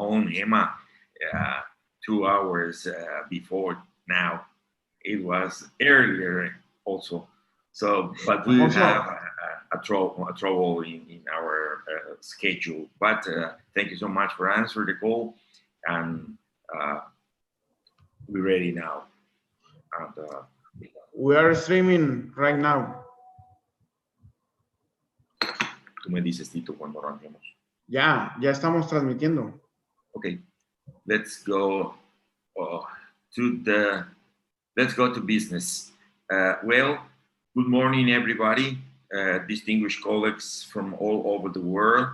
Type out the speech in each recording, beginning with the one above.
own Hema 2 hours before now. It was earlier also. So, but we have a trouble in our schedule. But thank you so much for answering the call, and we're ready now. And, we are streaming right now. Tú me dices, Tito, cuando arranquemos. Ya estamos transmitiendo. Okay, let's go to business. Well, good morning, everybody, distinguished colleagues from all over the world.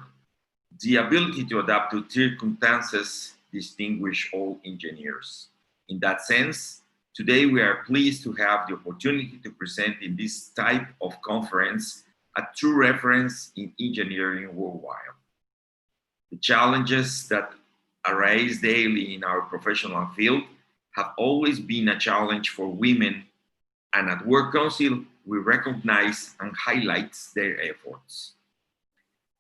The ability to adapt to circumstances distinguish all engineers. In that sense, today we are pleased to have the opportunity to present in this type of conference a true reference in engineering worldwide. The challenges that arise daily in our professional field have always been a challenge for women, and at Work Council, we recognize and highlight their efforts.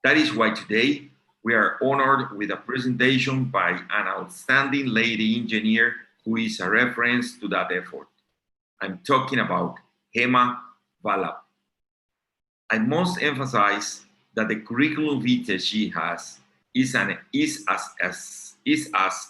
That is why today we are honored with a presentation by an outstanding lady engineer who is a reference to that effort. I'm talking about Hema Vallabh. I must emphasize that the curriculum vitae she has is as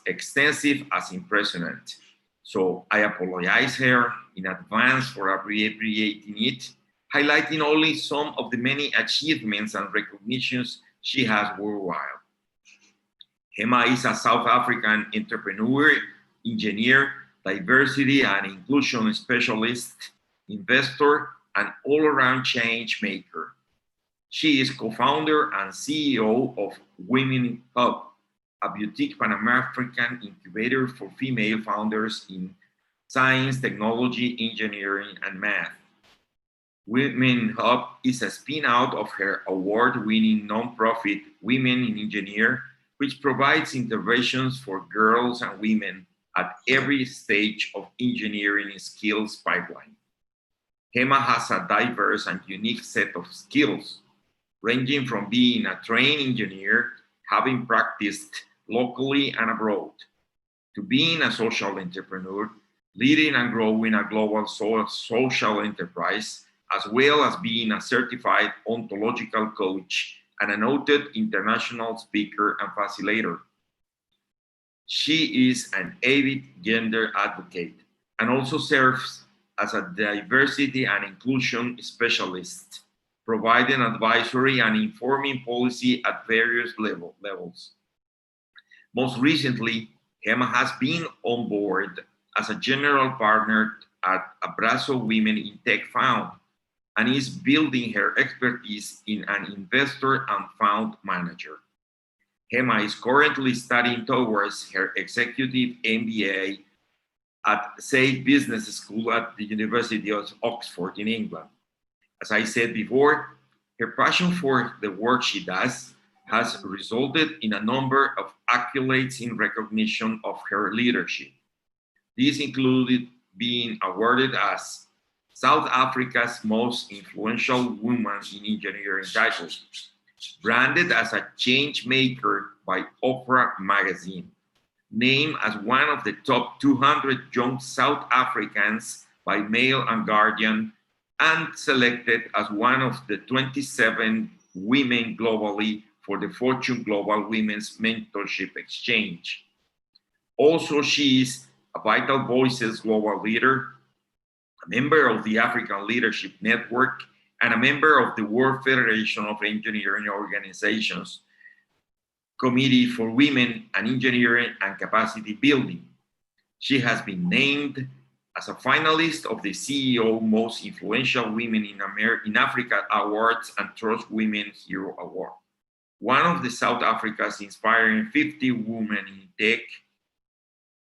extensive as impressionant. So I apologize her in advance for abbreviating it, highlighting only some of the many achievements and recognitions she has worldwide. Hema is a South African entrepreneur, engineer, diversity and inclusion specialist, investor, and all-around change maker. She is co-founder and CEO of WomHUB, a boutique Pan-African incubator for female founders in science, technology, engineering, and math. WomHUB is a spin-out of her award-winning nonprofit Women in Engineering, which provides interventions for girls and women at every stage of engineering skills pipeline. Hema has a diverse and unique set of skills, ranging from being a trained engineer, having practiced locally and abroad, to being a social entrepreneur, leading and growing a global social enterprise, as well as being a certified ontological coach and a noted international speaker and facilitator. She is an avid gender advocate and also serves as a diversity and inclusion specialist, providing advisory and informing policy at various levels. Most recently, Hema has been on board as a general partner at Abrazo Women in Tech Fund and is building her expertise in an investor and fund manager. Hema is currently studying towards her executive MBA at Say Business School at the University of Oxford in England. As I said before, her passion for the work she does has resulted in a number of accolades in recognition of her leadership. These included being awarded as South Africa's most influential woman in engineering title, branded as a change maker by Oprah magazine, named as one of the top 200 young South Africans by Mail and Guardian, and selected as one of the 27 women globally for the Fortune Global Women's Mentorship Exchange. Also, she is a Vital Voices global leader, a member of the African Leadership Network, and a member of the World Federation of Engineering Organizations Committee for Women and Engineering and Capacity Building. She has been named as a finalist of the CEO Most Influential Women in Africa Awards and Trust Women Hero Award, one of the South Africa's Inspiring 50 Women in Tech,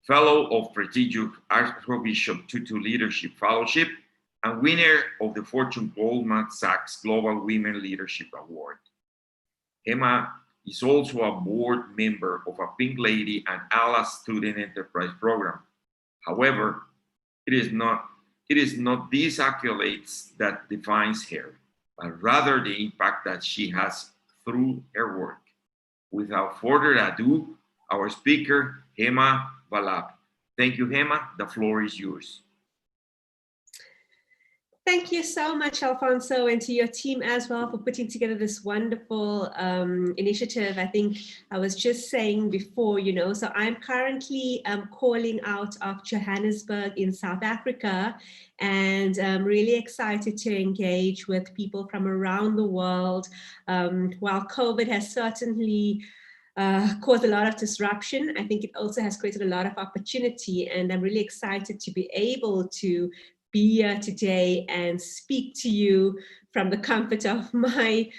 fellow of prestigious Archbishop Tutu Leadership Fellowship, and winner of the Fortune Goldman Sachs Global Women Leadership Award. Hema is also a board member of a Pink Lady and ALA Student Enterprise Program. However, it is not these accolades that defines her, but rather the impact that she has through her work. Without further ado, our speaker, Hema Vallabh. Thank you, Hema. The floor is yours. Thank you so much, Alfonso, and to your team as well for putting together this wonderful initiative. I think I was just saying before, so I'm currently calling out of Johannesburg in South Africa, and I'm really excited to engage with people from around the world. While COVID has certainly caused a lot of disruption, I think it also has created a lot of opportunity, and I'm really excited to be able to be here today and speak to you from the comfort of my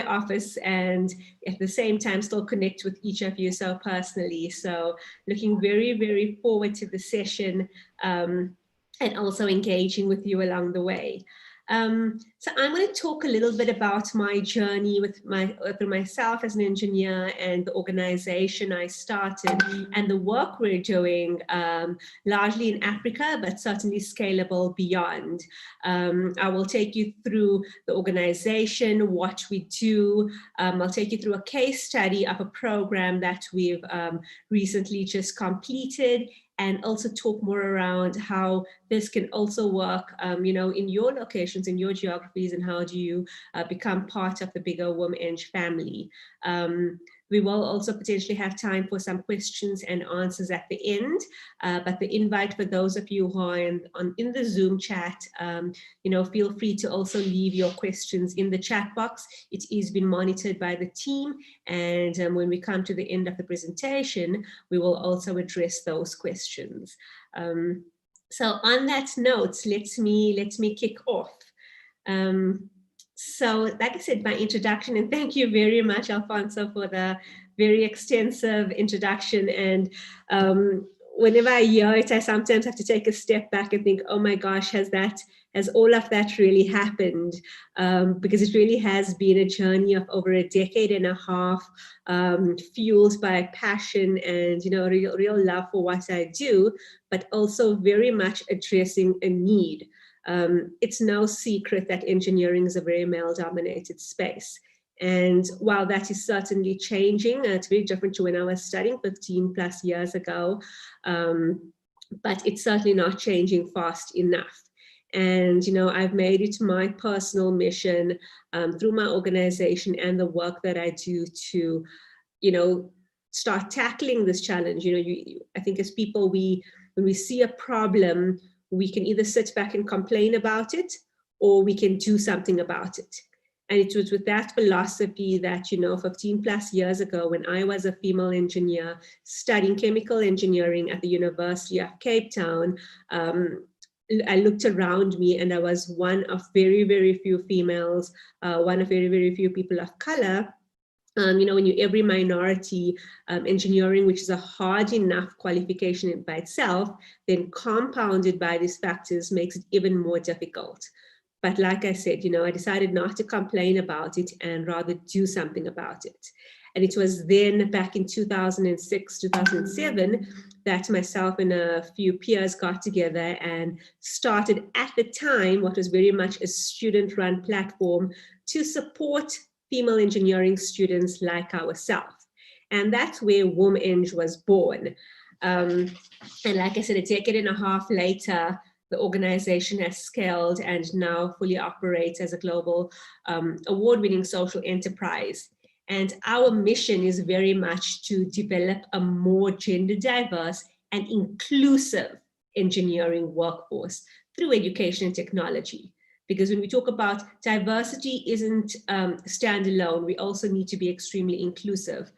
office, and at the same time still connect with each of you so personally. So looking very, very forward to the session and also engaging with you along the way. So I'm going to talk a little bit about my journey with myself as an engineer and the organization I started and the work we're doing, largely in Africa, but certainly scalable beyond. I will take you through the organization, what we do. I'll take you through a case study of a program that we've recently just completed, and also talk more around how this can also work, in your locations, in your geographies, and how do you become part of the bigger WomHUB family. We will also potentially have time for some questions and answers at the end, but the invite for those of you who are in the Zoom chat, feel free to also leave your questions in the chat box. It is being monitored by the team, and when we come to the end of the presentation, we will also address those questions. So on that note, let me kick off. So like I said, my introduction, and thank you very much, Alfonso, for the very extensive introduction. And whenever I hear it, I sometimes have to take a step back and think, oh my gosh, has all of that really happened? Because it really has been a journey of over a decade and a half, fueled by passion and, real love for what I do, but also very much addressing a need. It's no secret that engineering is a very male-dominated space. And while that is certainly changing, it's very different to when I was studying 15 plus years ago, but it's certainly not changing fast enough. And, I've made it my personal mission through my organization and the work that I do to, start tackling this challenge. I think as people, when we see a problem, we can either sit back and complain about it, or we can do something about it. And it was with that philosophy that, 15 plus years ago, when I was a female engineer studying chemical engineering at the University of Cape Town, I looked around me and I was one of very, very few females, one of very, very few people of color. When you're every minority, engineering, which is a hard enough qualification by itself, then compounded by these factors makes it even more difficult. But like I said, I decided not to complain about it and rather do something about it. And it was then back in 2006, 2007, that myself and a few peers got together and started at the time what was very much a student-run platform to support female engineering students like ourselves. And that's where WomHUB was born. And like I said, a decade and a half later, the organization has scaled and now fully operates as a global award-winning social enterprise. And our mission is very much to develop a more gender diverse and inclusive engineering workforce through education and technology. Because when we talk about diversity isn't standalone, we also need to be extremely inclusive.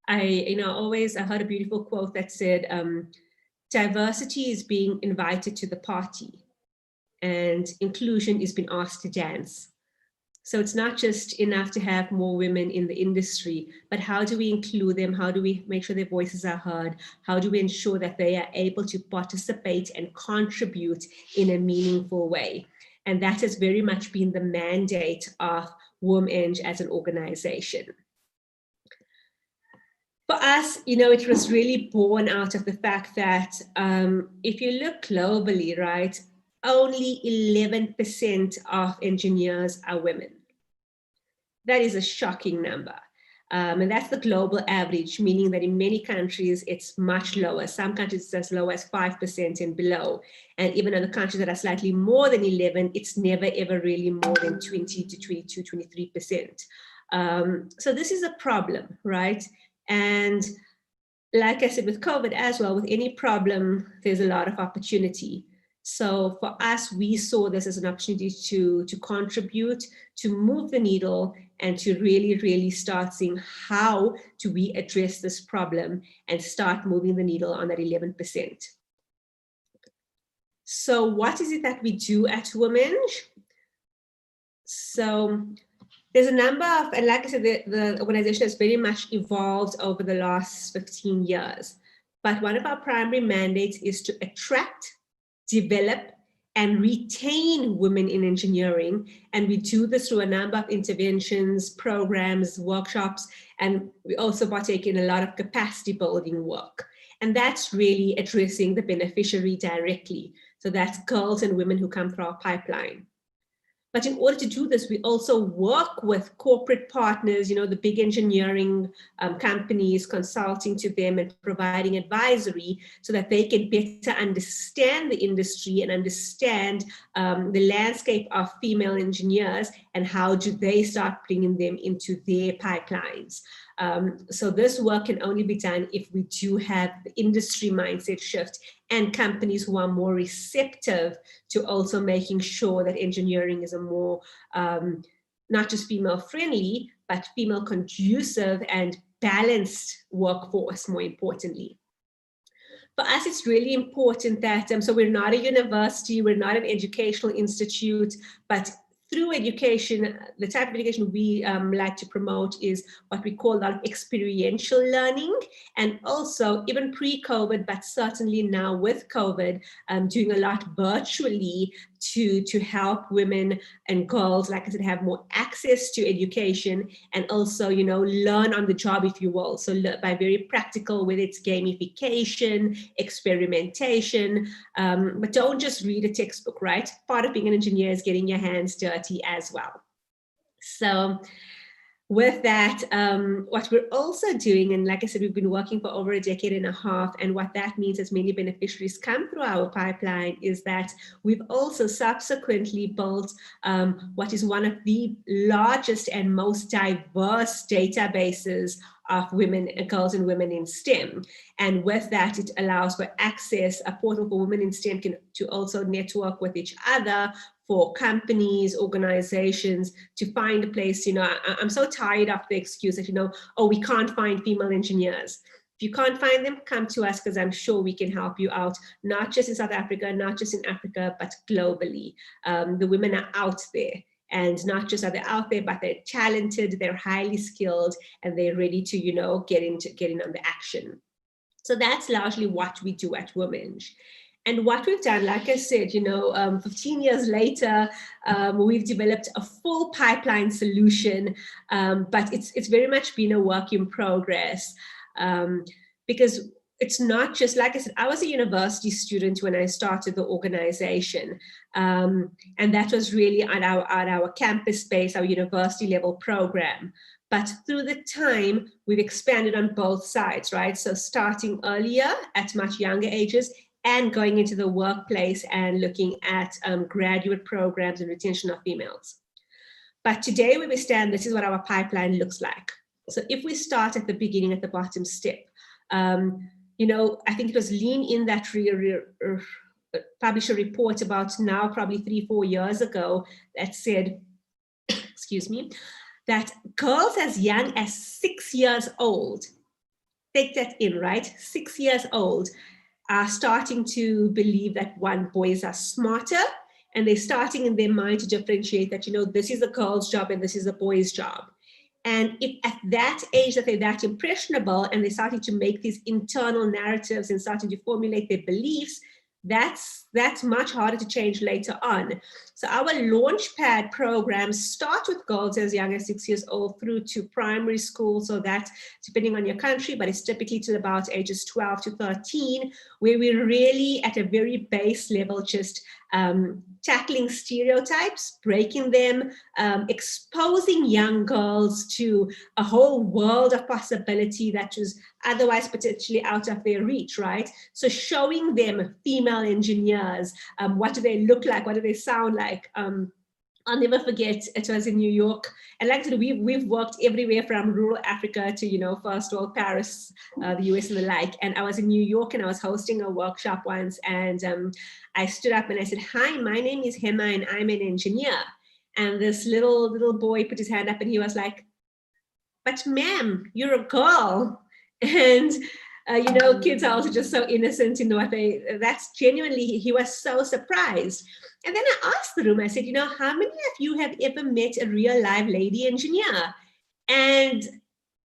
I heard a beautiful quote that said, diversity is being invited to the party and inclusion is being asked to dance. So it's not just enough to have more women in the industry, but how do we include them? How do we make sure their voices are heard? How do we ensure that they are able to participate and contribute in a meaningful way? And that has very much been the mandate of WomHUB as an organization. For us, it was really born out of the fact that if you look globally, right, only 11% of engineers are women. That is a shocking number. And that's the global average, meaning that in many countries, it's much lower. Some countries it's as low as 5% and below. And even in the countries that are slightly more than 11, it's never, ever really more than 20 to 22, 23%. So this is a problem, right? And like I said, with COVID as well, with any problem, there's a lot of opportunity. So for us, we saw this as an opportunity to contribute, to move the needle, and to really, really start seeing how do we address this problem and start moving the needle on that 11%. So what is it that we do at WomHUB? So there's a number of, and like I said, the organization has very much evolved over the last 15 years. But one of our primary mandates is to attract, develop, and retain women in engineering. And we do this through a number of interventions, programs, workshops, and we also partake in a lot of capacity building work. And that's really addressing the beneficiary directly. So that's girls and women who come through our pipeline. But in order to do this, we also work with corporate partners, you know, the big engineering companies, consulting to them and providing advisory so that they can better understand the industry and understand the landscape of female engineers and how do they start bringing them into their pipelines. So this work can only be done if we do have the industry mindset shift and companies who are more receptive to also making sure that engineering is a more, not just female friendly, but female conducive and balanced workforce, more importantly. For us, it's really important that, so we're not a university, we're not an educational institute, but through education, the type of education we like to promote is what we call that experiential learning. And also, even pre-COVID, but certainly now with COVID, doing a lot virtually to help women and girls, like I said, have more access to education and also, you know, learn on the job, if you will. So by very practical, whether it's gamification, experimentation, but don't just read a textbook, right? Part of being an engineer is getting your hands dirty as well. So with that, what we're also doing, and like I said, we've been working for over a decade and a half, and what that means as many beneficiaries come through our pipeline is that we've also subsequently built what is one of the largest and most diverse databases of women, girls and women in STEM. And with that, it allows for access, a portal for women in STEM to also network with each other, for companies, organizations to find a place. You know, I'm so tired of the excuse that, you know, oh, we can't find female engineers. If you can't find them, come to us because I'm sure we can help you out, not just in South Africa, not just in Africa, but globally. The women are out there. And not just are they out there, but they're talented, they're highly skilled, and they're ready to, you know, get in on the action. So that's largely what we do at WomHUB. And what we've done, like I said, you know, 15 years later, we've developed a full pipeline solution, but it's very much been a work in progress because it's not just, like I said, I was a university student when I started the organization. And that was really at our campus space, our university level program. But through the time, we've expanded on both sides, right? So starting earlier at much younger ages and going into the workplace and looking at graduate programs and retention of females. But today where we stand, this is what our pipeline looks like. So if we start at the beginning, at the bottom step, you know, I think it was Lean In that published a report about now probably 3-4 years ago that said, excuse me, that girls as young as 6 years old, take that in, right? 6 years old, are starting to believe that boys are smarter, and they're starting in their mind to differentiate that, you know, this is a girl's job and this is a boy's job. And if at that age that they're that impressionable and they're starting to make these internal narratives and starting to formulate their beliefs, that's much harder to change later on. So our Launchpad programs start with girls as young as 6 years old through to primary school. So that's depending on your country, but it's typically to about ages 12 to 13, where we're really at a very base level, just tackling stereotypes, breaking them, exposing young girls to a whole world of possibility that was otherwise potentially out of their reach, right? So showing them female engineers, what do they look like, what do they sound like? I'll never forget, it was in New York. And like I said, we've worked everywhere from rural Africa to, first world Paris, the US and the like. And I was in New York and I was hosting a workshop once. And I stood up and I said, "Hi, my name is Hema and I'm an engineer." And this little boy put his hand up and he was like, "But ma'am, you're a girl." And kids are also just so innocent in what that's genuinely, he was so surprised. And then I asked the room, I said, how many of you have ever met a real live lady engineer? And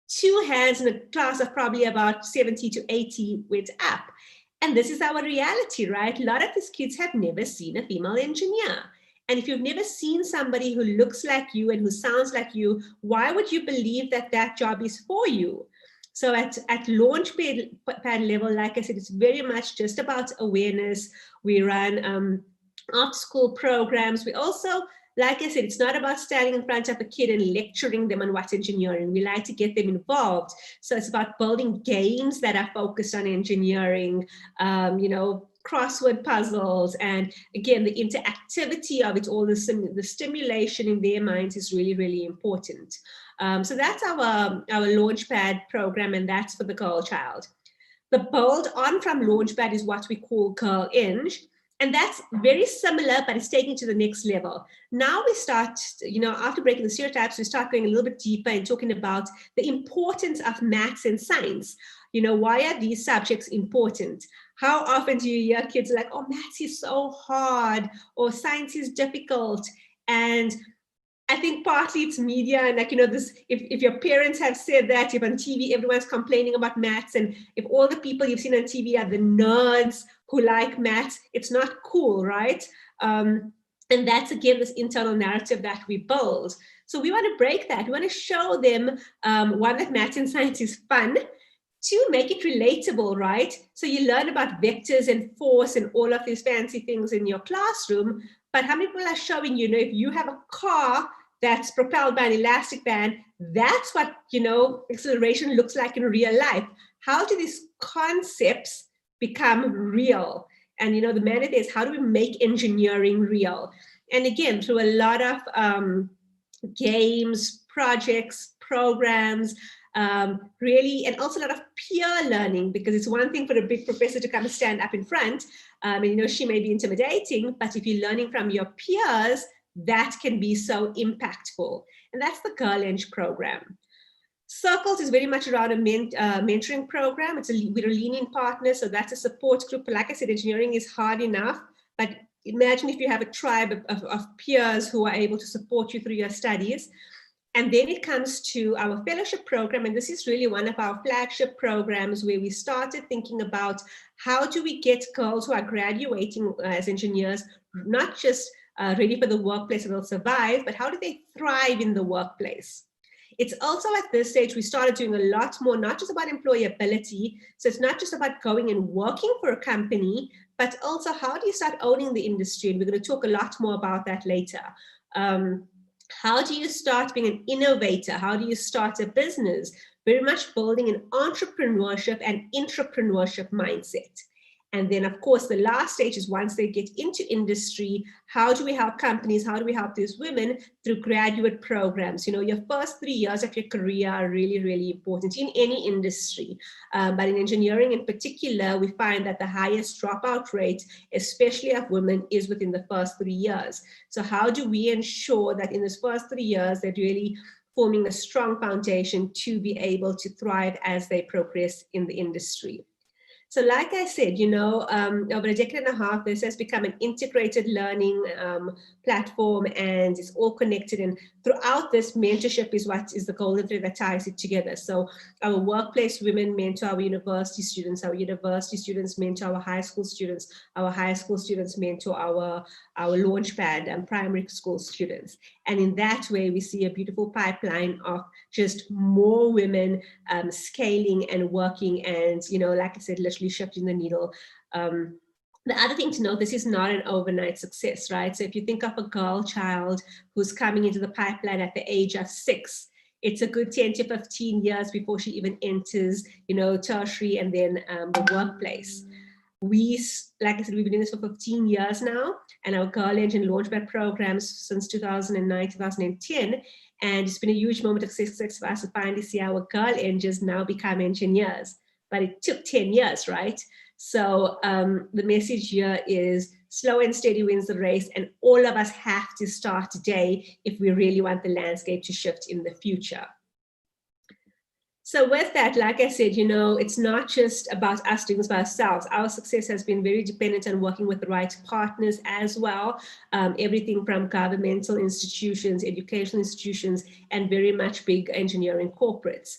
2 hands in a class of probably about 70 to 80 went up. And this is our reality, right? A lot of these kids have never seen a female engineer. And if you've never seen somebody who looks like you and who sounds like you, why would you believe that that job is for you? So at Launchpad level, like I said, it's very much just about awareness. We run after-school programs. We also, like I said, it's not about standing in front of a kid and lecturing them on what's engineering. We like to get them involved. So it's about building games that are focused on engineering, crossword puzzles, and again, the interactivity of it all, the stimulation in their minds is really, really important. So that's our Launchpad program, and that's for the girl child. The build on from Launchpad is what we call Girl Eng, and that's very similar, but it's taken to the next level. Now we start, after breaking the stereotypes, we start going a little bit deeper and talking about the importance of maths and science. Why are these subjects important? How often do you hear kids like, "Oh, maths is so hard," or "science is difficult"? And I think partly it's media, and this, if your parents have said that, if on TV everyone's complaining about maths, and if all the people you've seen on TV are the nerds who like maths, it's not cool, right? And that's, again, this internal narrative that we build. So we want to break that. We want to show them, one, that maths and science is fun. 2, make it relatable, right? So you learn about vectors and force and all of these fancy things in your classroom, but how many people are showing, if you have a car that's propelled by an elastic band, that's what, acceleration looks like in real life. How do these concepts become real? And, the mandate is, how do we make engineering real? And again, through a lot of games, projects, programs, really, and also a lot of peer learning, because it's one thing for a big professor to come and stand up in front, and she may be intimidating, but if you're learning from your peers, that can be so impactful. And that's the Girl Eng program. Circles is very much around a mentoring program. We're a lean-in partner, so that's a support group. Like I said, engineering is hard enough, but imagine if you have a tribe of peers who are able to support you through your studies. And then it comes to our fellowship program, and this is really one of our flagship programs where we started thinking about how do we get girls who are graduating as engineers, not just ready for the workplace and will survive, but how do they thrive in the workplace? It's also at this stage, we started doing a lot more, not just about employability. So it's not just about going and working for a company, but also how do you start owning the industry? And we're going to talk a lot more about that later. How do you start being an innovator? How do you start a business? Very much building an entrepreneurship and intrapreneurship mindset. And then, of course, the last stage is once they get into industry, how do we help companies? How do we help these women through graduate programs? Your first 3 years of your career are really, really important in any industry. But in engineering in particular, we find that the highest dropout rate, especially of women, is within the first 3 years. So how do we ensure that in those first 3 years, they're really forming a strong foundation to be able to thrive as they progress in the industry? So like I said, over a decade and a half, this has become an integrated learning platform, and it's all connected. And throughout this, mentorship is what is the golden thread that ties it together. So our workplace women mentor our university students mentor our high school students, our high school students mentor our Launchpad and primary school students. And in that way, we see a beautiful pipeline of just more women scaling and working, and, like I said, literally shifting the needle The other thing to note, this is not an overnight success, right? So if you think of a girl child who's coming into the pipeline at the age of 6, it's a good 10 to 15 years before she even enters, tertiary and then the workplace. Like I said, we've been doing this for 15 years now, and our Girl Engine Launchpad programs since 2009, 2010. And it's been a huge moment of success for us to finally see our Girl Engines now become engineers. But it took 10 years, right? So the message here is slow and steady wins the race, and all of us have to start today if we really want the landscape to shift in the future. So with that, like I said, it's not just about us doing this by ourselves. Our success has been very dependent on working with the right partners as well. Everything from governmental institutions, educational institutions, and very much big engineering corporates.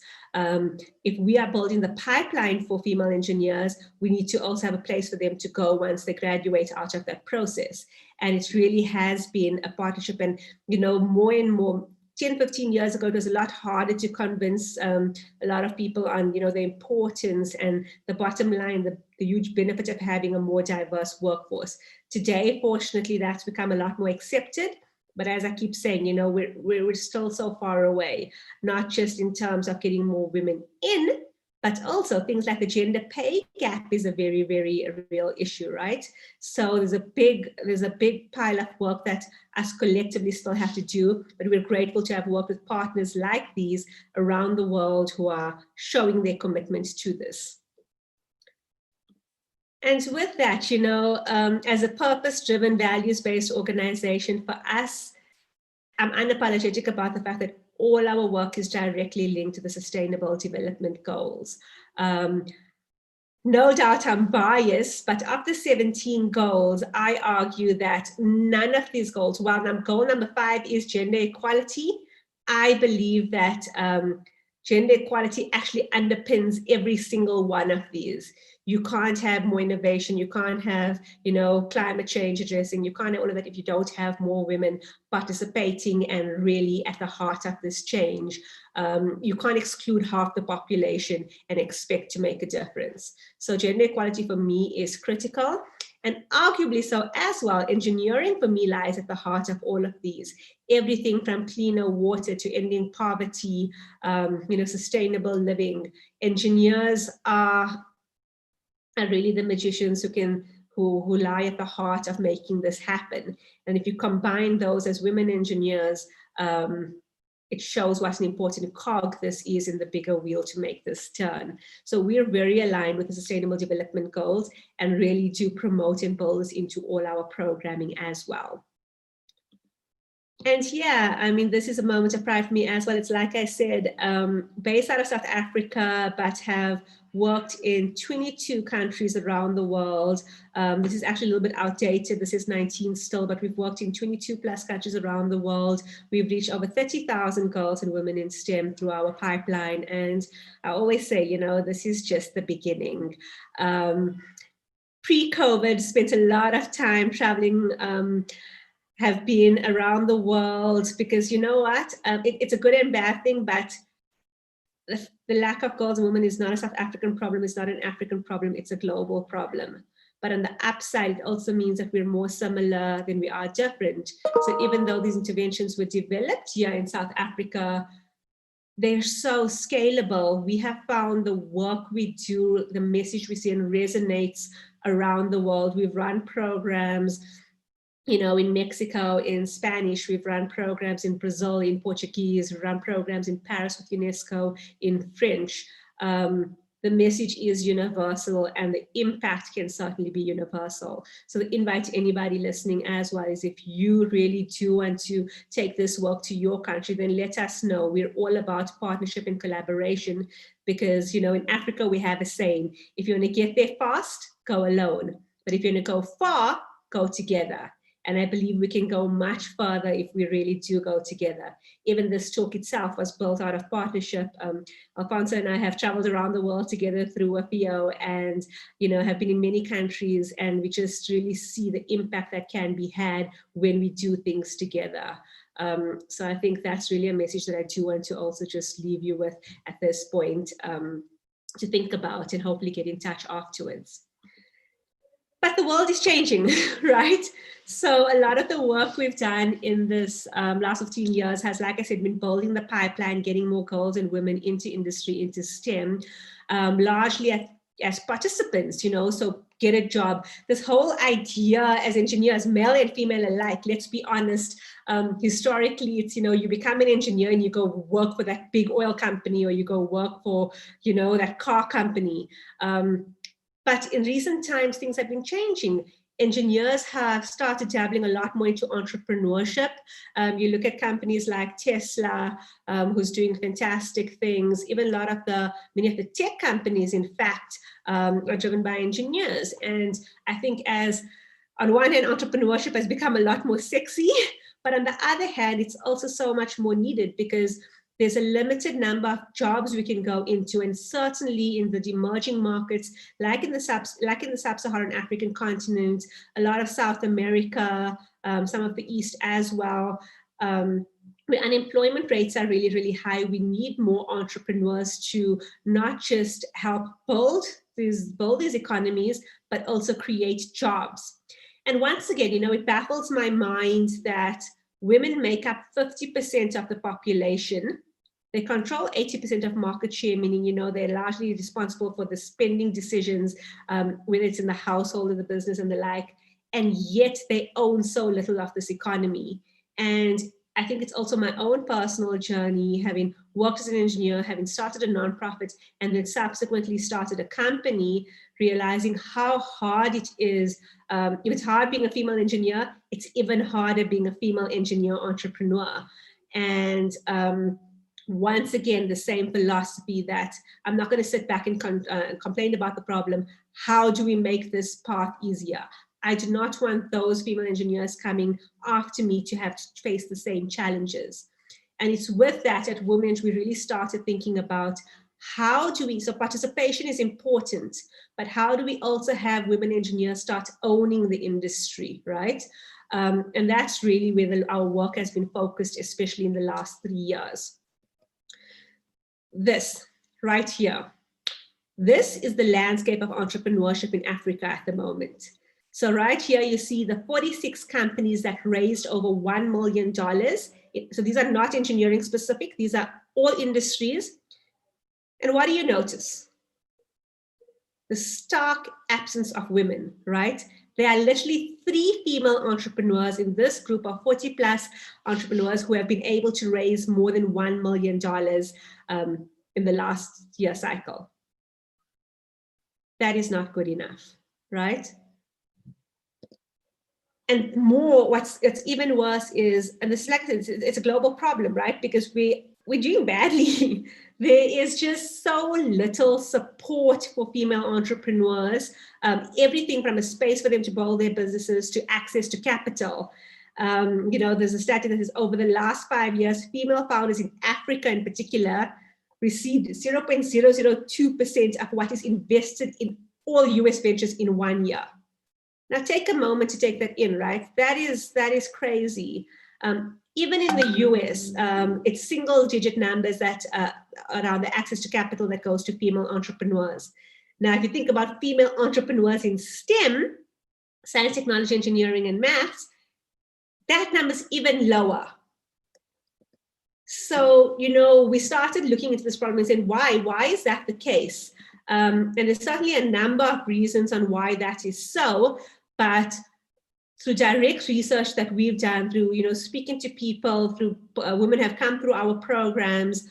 If we are building the pipeline for female engineers, we need to also have a place for them to go once they graduate out of that process. And it really has been a partnership, and more and more. 10, 15 years ago, it was a lot harder to convince a lot of people on, the importance and the bottom line, the huge benefit of having a more diverse workforce. Today, fortunately, that's become a lot more accepted. But as I keep saying, we're still so far away, not just in terms of getting more women in, but also things like the gender pay gap is a very, very real issue, right? So there's a big pile of work that us collectively still have to do, but we're grateful to have worked with partners like these around the world who are showing their commitment to this. And with that, as a purpose-driven, values-based organization, for us, I'm unapologetic about the fact that all our work is directly linked to the Sustainable Development Goals. No doubt I'm biased, but of the 17 goals, I argue that none of these goals, while goal number 5 is gender equality, I believe that gender equality actually underpins every single one of these. You can't have more innovation, you can't have, climate change addressing, you can't have all of that if you don't have more women participating and really at the heart of this change. You can't exclude half the population and expect to make a difference. So gender equality for me is critical, and arguably so as well. Engineering for me lies at the heart of all of these. Everything from cleaner water to ending poverty, sustainable living. Engineers are really the magicians who lie at the heart of making this happen. And if you combine those as women engineers, it shows what an important cog this is in the bigger wheel to make this turn. So we're very aligned with the Sustainable Development Goals and really do promote and build this into all our programming as well. And yeah, this is a moment of pride for me as well. It's like I said, based out of South Africa, but have worked in 22 countries around the world. This is actually a little bit outdated. This is 19 still, but we've worked in 22 plus countries around the world. We've reached over 30,000 girls and women in STEM through our pipeline. And I always say, this is just the beginning. Pre-COVID, spent a lot of time traveling, have been around the world, because it's a good and bad thing, but the lack of girls and women is not a South African problem, it's not an African problem, it's a global problem. But on the upside, it also means that we're more similar than we are different. So even though these interventions were developed here in South Africa, they're so scalable. We have found the work we do, the message we send resonates around the world. We've run programs in Mexico, in Spanish, we've run programs in Brazil, in Portuguese, we've run programs in Paris with UNESCO, in French. The message is universal and the impact can certainly be universal. So the invite to anybody listening as well is, if you really do want to take this work to your country, then let us know. We're all about partnership and collaboration, because in Africa we have a saying, if you want to get there fast, go alone. But if you want to go far, go together. And I believe we can go much further if we really do go together. Even this talk itself was built out of partnership. Alfonso and I have traveled around the world together through WFEO and, have been in many countries, and we just really see the impact that can be had when we do things together. So I think that's really a message that I do want to also just leave you with at this point, to think about and hopefully get in touch afterwards. But the world is changing, right? So a lot of the work we've done in this last 15 years has, like I said, been building the pipeline, getting more girls and women into industry, into STEM, largely as participants, so get a job. This whole idea as engineers, male and female alike, let's be honest, historically, it's, you become an engineer and you go work for that big oil company, or you go work for, that car company. But in recent times, things have been changing. Engineers have started dabbling a lot more into entrepreneurship. You look at companies like Tesla, who's doing fantastic things. Even many of the tech companies, in fact, are driven by engineers. And I think on one hand, entrepreneurship has become a lot more sexy, but on the other hand, it's also so much more needed because there's a limited number of jobs we can go into, and certainly in the emerging markets, like in the sub-Saharan African continent, a lot of South America, some of the East as well, where unemployment rates are really, really high. We need more entrepreneurs to not just help build these economies, but also create jobs. And once again, it baffles my mind that women make up 50% of the population. They control 80% of market share, meaning, they're largely responsible for the spending decisions, whether it's in the household or the business and the like, and yet they own so little of this economy. And I think it's also my own personal journey, having worked as an engineer, having started a nonprofit, and then subsequently started a company, realizing how hard it is. If it's hard being a female engineer, it's even harder being a female engineer entrepreneur. And once again, the same philosophy that I'm not going to sit back and complain about the problem. How do we make this path easier? I do not want those female engineers coming after me to have to face the same challenges. And it's with that at WomHUB we really started thinking about so participation is important, but how do we also have women engineers start owning the industry, right? And that's really where our work has been focused, especially in the last 3 years. This right here, this is the landscape of entrepreneurship in Africa at the moment. So right here, you see the 46 companies that raised over $1 million. So these are not engineering specific. These are all industries. And what do you notice? The stark absence of women, right? There are literally 3 female entrepreneurs in this group of 40 plus entrepreneurs who have been able to raise more than $1 million in the last year cycle. That is not good enough, right? And it's even worse is, and this is like, it's a global problem, right? Because we're doing badly. There is just so little support for female entrepreneurs, everything from a space for them to build their businesses to access to capital. There's a study that says over the last 5 years, female founders in Africa in particular received 0.002% of what is invested in all US ventures in 1 year. Now take a moment to take that in, right? That is crazy. Even in the US, it's single-digit numbers that around the access to capital that goes to female entrepreneurs. Now, if you think about female entrepreneurs in STEM, science, technology, engineering, and maths, that number's even lower. So, we started looking into this problem and saying, why is that the case? And there's certainly a number of reasons on why that is so, but through direct research that we've done, through speaking to people, through women have come through our programs,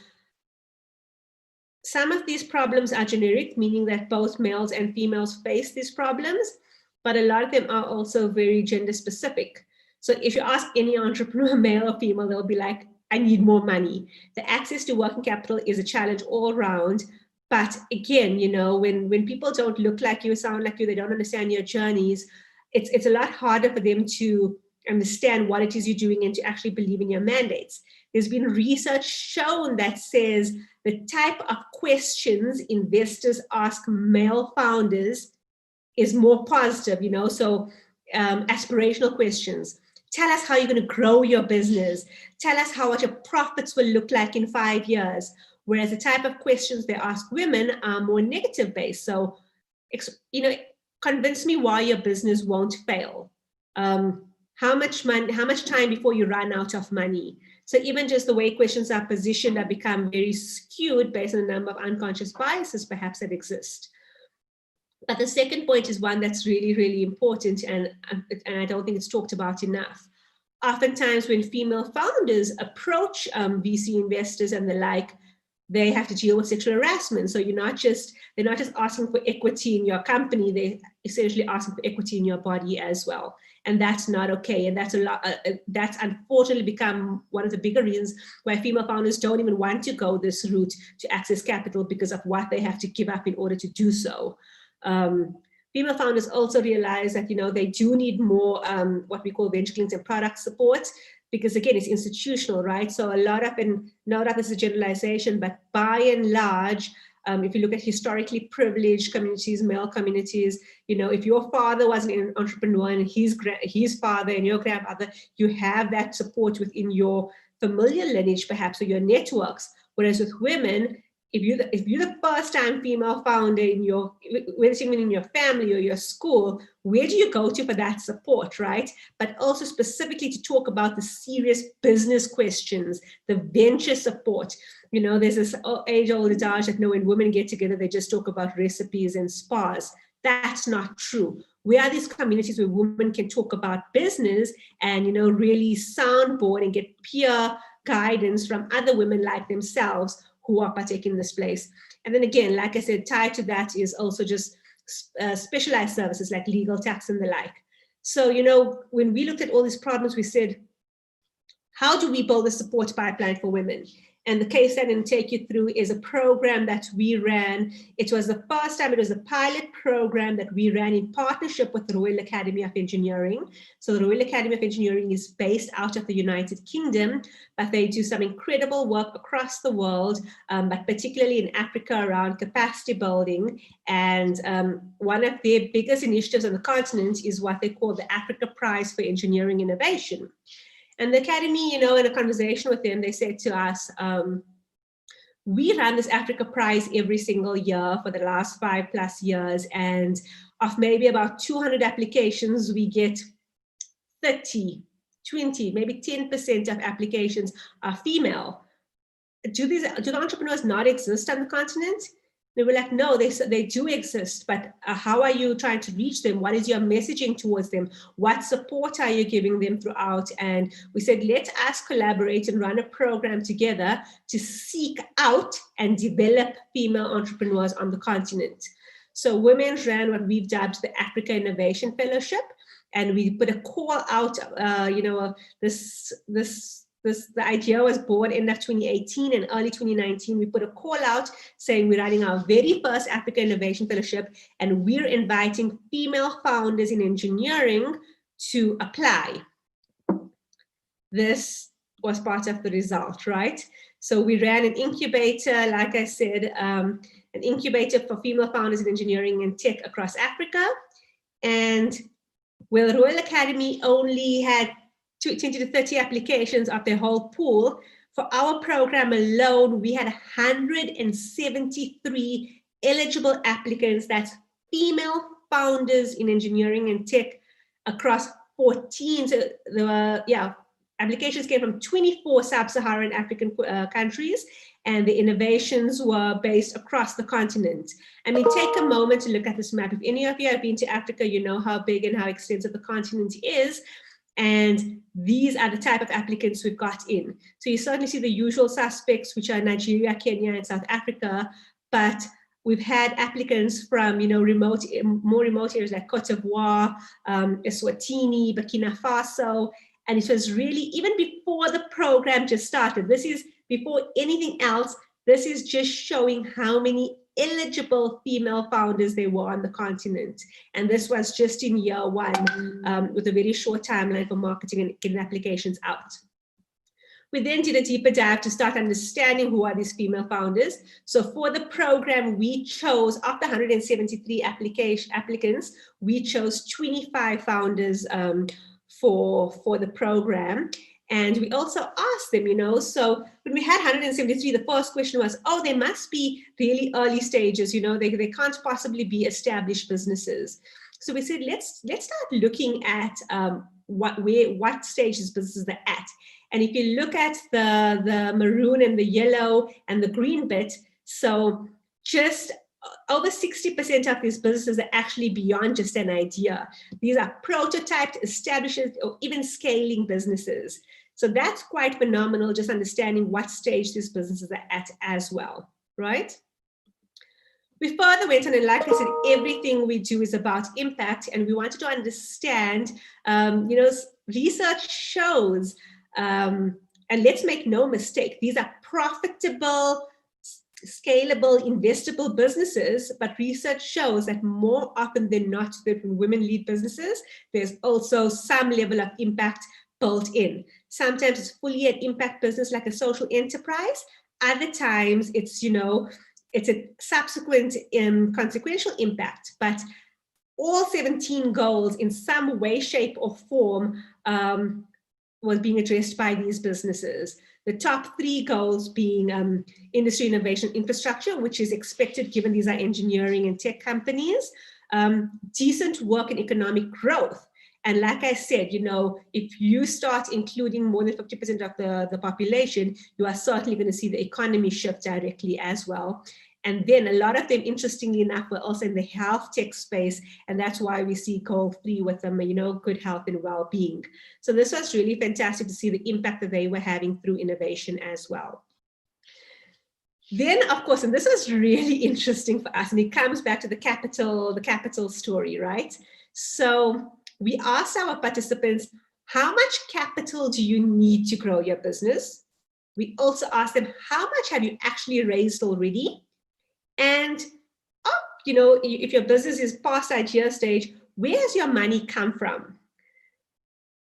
some of these problems are generic, meaning that both males and females face these problems, but a lot of them are also very gender specific. So if you ask any entrepreneur, male or female, they'll be like, I need more money. The access to working capital is a challenge all around. But again, when people don't look like you, sound like you, they don't understand your journeys, it's a lot harder for them to understand what it is you're doing and to actually believe in your mandates. There's been research shown that says the type of questions investors ask male founders is more positive, so aspirational questions. Tell us how you're going to grow your business. Tell us how what your profits will look like in 5 years. Whereas the type of questions they ask women are more negative based. So, convince me why your business won't fail. How much time before you run out of money? So even just the way questions are positioned have become very skewed based on the number of unconscious biases perhaps that exist. But the second point is one that's really, really important, and I don't think it's talked about enough. Oftentimes when female founders approach VC investors and the like, they have to deal with sexual harassment. So they're not just asking for equity in your company, they're essentially asking for equity in your body as well. And that's not okay. And that's that's unfortunately become one of the bigger reasons why female founders don't even want to go this route to access capital, because of what they have to give up in order to do so. Female founders also realize that, they do need more what we call venture clinics and product support, because again, it's institutional, right? So a lot of, and not that this is a generalization, but by and large, if you look at historically privileged communities, male communities, if your father was an entrepreneur and his father and your grandfather, you have that support within your familial lineage, perhaps, or your networks. Whereas with women, if you're the first time female founder whether it's even in your family or your school, where do you go to for that support, right? But also specifically to talk about the serious business questions, the venture support. There's this age-old adage that when women get together, they just talk about recipes and spas. That's not true. We are these communities where women can talk about business and, really soundboard and get peer guidance from other women like themselves who are partaking in this place. And then again, like I said, tied to that is also just specialized services like legal, tax, and the like. So, when we looked at all these problems, we said, how do we build a support pipeline for women? And the case that I'm going to take you through is a program that we ran. It was the first time, it was a pilot program that we ran in partnership with the Royal Academy of Engineering. So the Royal Academy of Engineering is based out of the United Kingdom, but they do some incredible work across the world, but particularly in Africa around capacity building. And one of their biggest initiatives on the continent is what they call the Africa Prize for Engineering Innovation. And the Academy, in a conversation with them, they said to us, we run this Africa Prize every single year for the last 5+ years. And of maybe about 200 applications, we get 30, 20, maybe 10% of applications are female. Do the entrepreneurs not exist on the continent? They were like, no, they do exist, but how are you trying to reach them? What is your messaging towards them? What support are you giving them throughout? And we said, let us collaborate and run a program together to seek out and develop female entrepreneurs on the continent. So women ran what we've dubbed the Africa Innovation Fellowship, and we put a call out, the idea was born end of 2018 and early 2019. We put a call out saying we're running our very first Africa Innovation Fellowship, and we're inviting female founders in engineering to apply. This was part of the result, right? So we ran an incubator, like I said, an incubator for female founders in engineering and tech across Africa. And where the Royal Academy only had 20 to 30 applications of their whole pool, for our program alone, we had 173 eligible applicants. That's female founders in engineering and tech across 14. So there were, applications came from 24 sub-Saharan African countries, and the innovations were based across the continent. I mean, take a moment to look at this map. If any of you have been to Africa, you know how big and how extensive the continent is. And these are the type of applicants we've got in. So you certainly see the usual suspects, which are Nigeria, Kenya, and South Africa, but we've had applicants from, more remote areas like Cote d'Ivoire, Eswatini, Burkina Faso, and it was really, even before the program just started, this is before anything else, this is just showing how many eligible female founders there were on the continent. And this was just in year one, with a very short timeline for marketing and getting applications out. We then did a deeper dive to start understanding who are these female founders. So for the program, we chose, of the 173 applicants, we chose 25 founders for the program. And we also asked them, so when we had 173, the first question was, they must be really early stages, they can't possibly be established businesses. So we said, let's start looking at what stage these businesses are at. And if you look at the maroon and the yellow and the green bit, so just over 60% of these businesses are actually beyond just an idea. These are prototyped, established, or even scaling businesses. So that's quite phenomenal, just understanding what stage these businesses are at as well, right? We further went on, and like I said, everything we do is about impact, and we wanted to understand, research shows, and let's make no mistake, these are profitable, scalable, investable businesses, but research shows that more often than not, that when women lead businesses, there's also some level of impact built in. Sometimes it's fully an impact business like a social enterprise. Other times it's, it's a subsequent consequential impact, but all 17 goals in some way, shape, or form was being addressed by these businesses. The top 3 goals being industry innovation infrastructure, which is expected given these are engineering and tech companies, decent work and economic growth. And like I said, if you start including more than 50% of the population, you are certainly going to see the economy shift directly as well. And then a lot of them, interestingly enough, were also in the health tech space. And that's why we see goal 3 with them, good health and well-being. So this was really fantastic to see the impact that they were having through innovation as well. Then, of course, and this was really interesting for us, and it comes back to the capital story, right? So we asked our participants, how much capital do you need to grow your business? We also asked them, how much have you actually raised already? And, if your business is past idea stage, where has your money come from?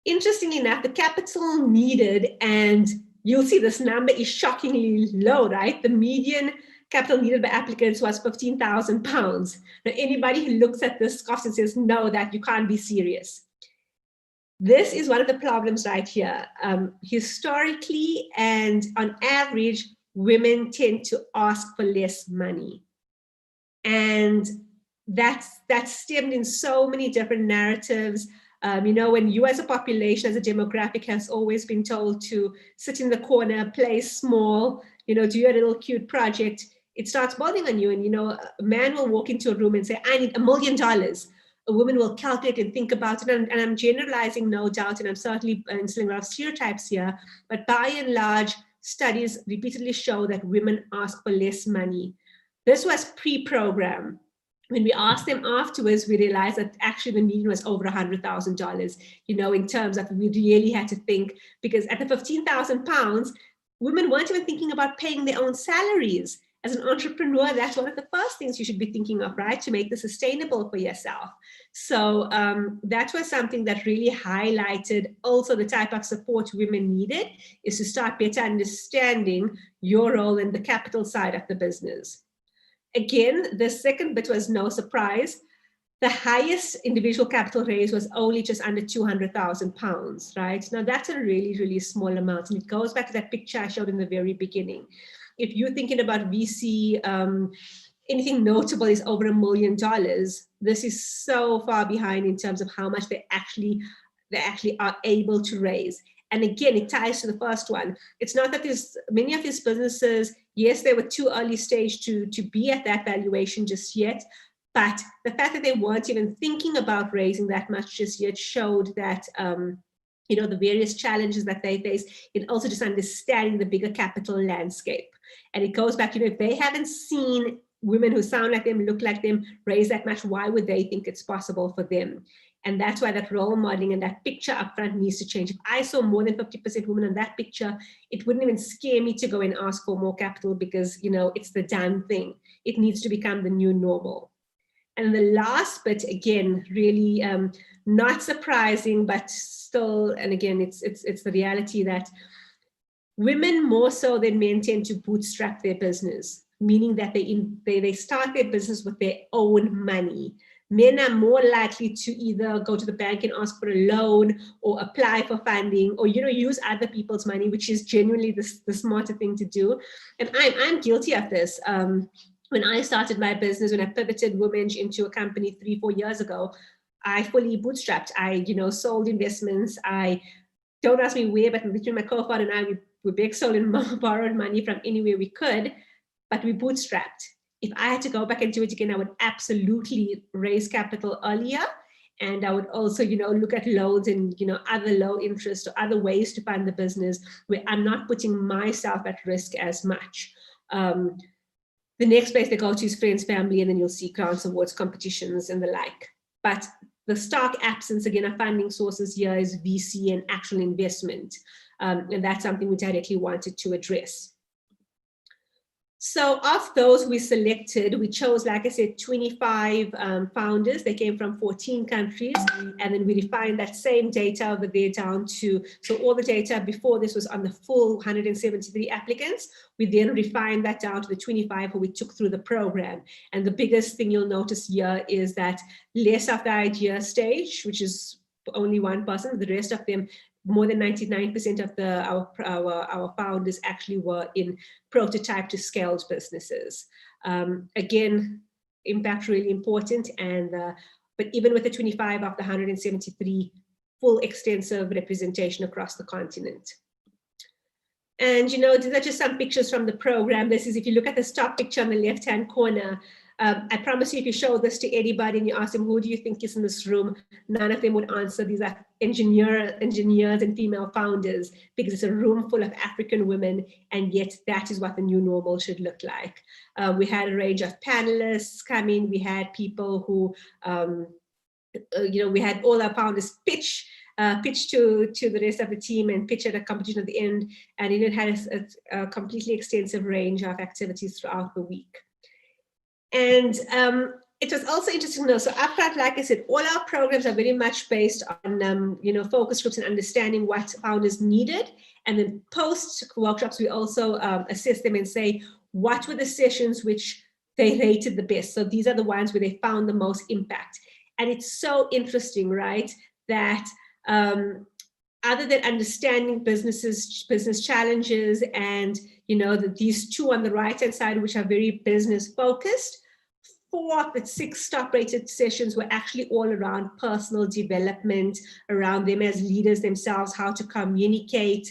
Interestingly enough, the capital needed, and you'll see this number is shockingly low, right? The median capital needed by applicants was £15,000. Now, anybody who looks at this cost and says, no, that you can't be serious. This is one of the problems right here. Historically and on average, women tend to ask for less money. And that's stemmed in so many different narratives. When you as a population, as a demographic, has always been told to sit in the corner, play small, do your little cute project, it starts building on you. And, a man will walk into a room and say, I need $1 million. A woman will calculate and think about it. And I'm generalizing, no doubt, and I'm certainly instilling a lot of stereotypes here. But by and large, studies repeatedly show that women ask for less money. This was pre-program. When we asked them afterwards, we realized that actually the median was over $100,000, in terms of we really had to think, because at the £15,000, women weren't even thinking about paying their own salaries. As an entrepreneur, that's one of the first things you should be thinking of, right? To make this sustainable for yourself. So that was something that really highlighted also the type of support women needed, is to start better understanding your role in the capital side of the business. Again, the second bit was no surprise. The highest individual capital raise was only just under £200,000, right? Now that's a really, really small amount. And it goes back to that picture I showed in the very beginning. If you're thinking about VC, anything notable is over $1 million. This is so far behind in terms of how much they actually are able to raise. And again, it ties to the first one. It's not that there's many of these businesses, yes, they were too early stage to be at that valuation just yet, but the fact that they weren't even thinking about raising that much just yet showed that, the various challenges that they face, and also just understanding the bigger capital landscape. And it goes back, if they haven't seen women who sound like them, look like them, raise that much, why would they think it's possible for them? And that's why that role modeling and that picture up front needs to change. If I saw more than 50% women in that picture, it wouldn't even scare me to go and ask for more capital because, it's the done thing. It needs to become the new normal. And the last bit, again, really not surprising, but still, and again, it's the reality that women more so than men tend to bootstrap their business, meaning that they start their business with their own money. Men are more likely to either go to the bank and ask for a loan or apply for funding or, use other people's money, which is genuinely the smarter thing to do. And I'm guilty of this. When I started my business, when I pivoted WomHUB into a company 3-4 years ago, I fully bootstrapped. I, sold investments. Don't ask me where, but between my co-founder and I, we big sold and borrowed money from anywhere we could, but we bootstrapped. If I had to go back and do it again, I would absolutely raise capital earlier. And I would also, look at loans and, other low interest or other ways to fund the business where I'm not putting myself at risk as much. The next place they go to is friends, family, and then you'll see grants, awards, competitions, and the like. But the stark absence, again, of funding sources here is VC and actual investment. And that's something we directly wanted to address. So of those we selected, we chose, like I said, 25 founders. They came from 14 countries. And then we refined that same data over there down to, so all the data before this was on the full 173 applicants. We then refined that down to the 25 who we took through the program. And the biggest thing you'll notice here is that less of the idea stage, which is only one person, the rest of them, more than 99% of our founders actually were in prototype to scaled businesses. Again, impact really important, and but even with the 25 of the 173, full extensive representation across the continent. And these are just some pictures from the program. This is, if you look at this top picture on the left-hand corner, I promise you, if you show this to anybody and you ask them, who do you think is in this room? None of them would answer. These are engineers and female founders, because it's a room full of African women, and yet that is what the new normal should look like. We had a range of panelists come in. We had people who, we had all our founders pitch to the rest of the team and pitch at a competition at the end. And it had a completely extensive range of activities throughout the week. And it was also interesting to know, so upfront, like I said, all our programs are very much based on, focus groups and understanding what founders needed. And then post workshops, we also assess them and say, what were the sessions which they rated the best? So these are the ones where they found the most impact. And it's so interesting, right, that other than understanding business challenges and, these two on the right-hand side, which are very business focused, 4 of the 6 top-rated sessions were actually all around personal development, around them as leaders themselves, how to communicate.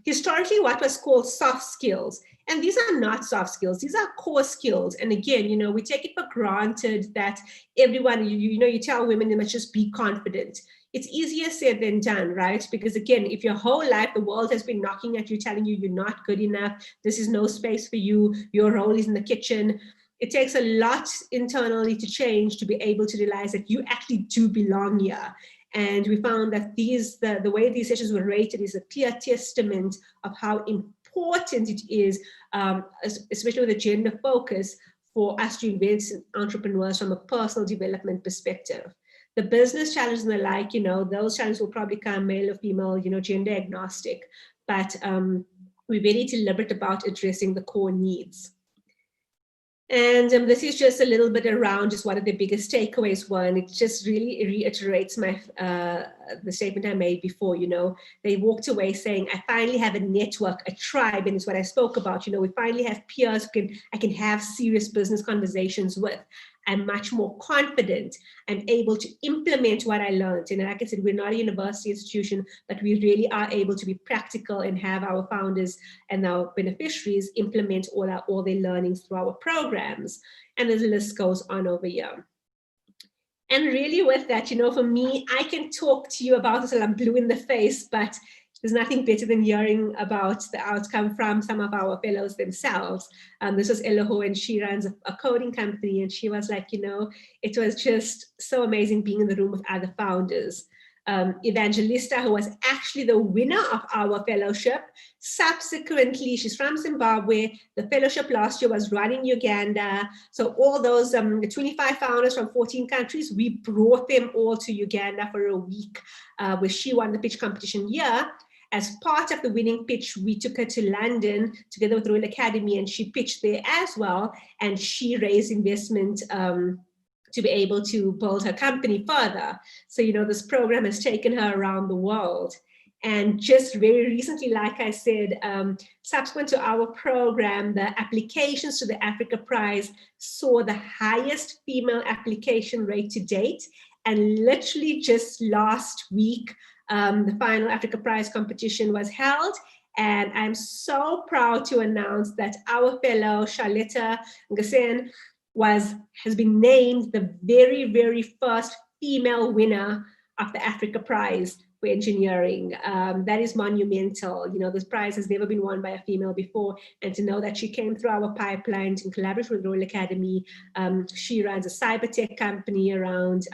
Historically, what was called soft skills. And these are not soft skills, these are core skills. And again, we take it for granted that everyone, you tell women they must just be confident. It's easier said than done, right? Because again, if your whole life the world has been knocking at you, telling you you're not good enough, this is no space for you, your role is in the kitchen, it takes a lot internally to change to be able to realize that you actually do belong here. And we found that the way these sessions were rated is a clear testament of how important it is, especially with a gender focus, for us to invest in entrepreneurs from a personal development perspective. The business challenges and the like, those challenges will probably come male or female, gender agnostic, but we're very deliberate about addressing the core needs. And this is just a little bit around just what are the biggest takeaways were, and it just really reiterates the statement I made before. They walked away saying, I finally have a network, a tribe, and it's what I spoke about. We finally have peers I can have serious business conversations with. I'm much more confident. I'm able to implement what I learned. And like I said, we're not a university institution, but we really are able to be practical and have our founders and our beneficiaries implement all their learnings through our programs. And the list goes on over here. And really with that, for me, I can talk to you about this till I'm blue in the face, but there's nothing better than hearing about the outcome from some of our fellows themselves. This was Eloho, and she runs a coding company, and she was like, it was just so amazing being in the room with other founders. Evangelista, who was actually the winner of our fellowship, subsequently, she's from Zimbabwe. The fellowship last year was run in Uganda. So all those 25 founders from 14 countries, we brought them all to Uganda for a week, where she won the pitch competition here. As part of the winning pitch, we took her to London together with Royal Academy, and she pitched there as well. And she raised investment to be able to build her company further. So, this program has taken her around the world. And just very recently, like I said, subsequent to our program, the applications to the Africa Prize saw the highest female application rate to date. And literally just last week, the final Africa Prize competition was held. And I'm so proud to announce that our fellow Charlotte Ngasen has been named the very, very first female winner of the Africa Prize for engineering. That is monumental. You know, this prize has never been won by a female before, and to know that she came through our pipelines in collaboration with Royal Academy. She runs a cyber tech company around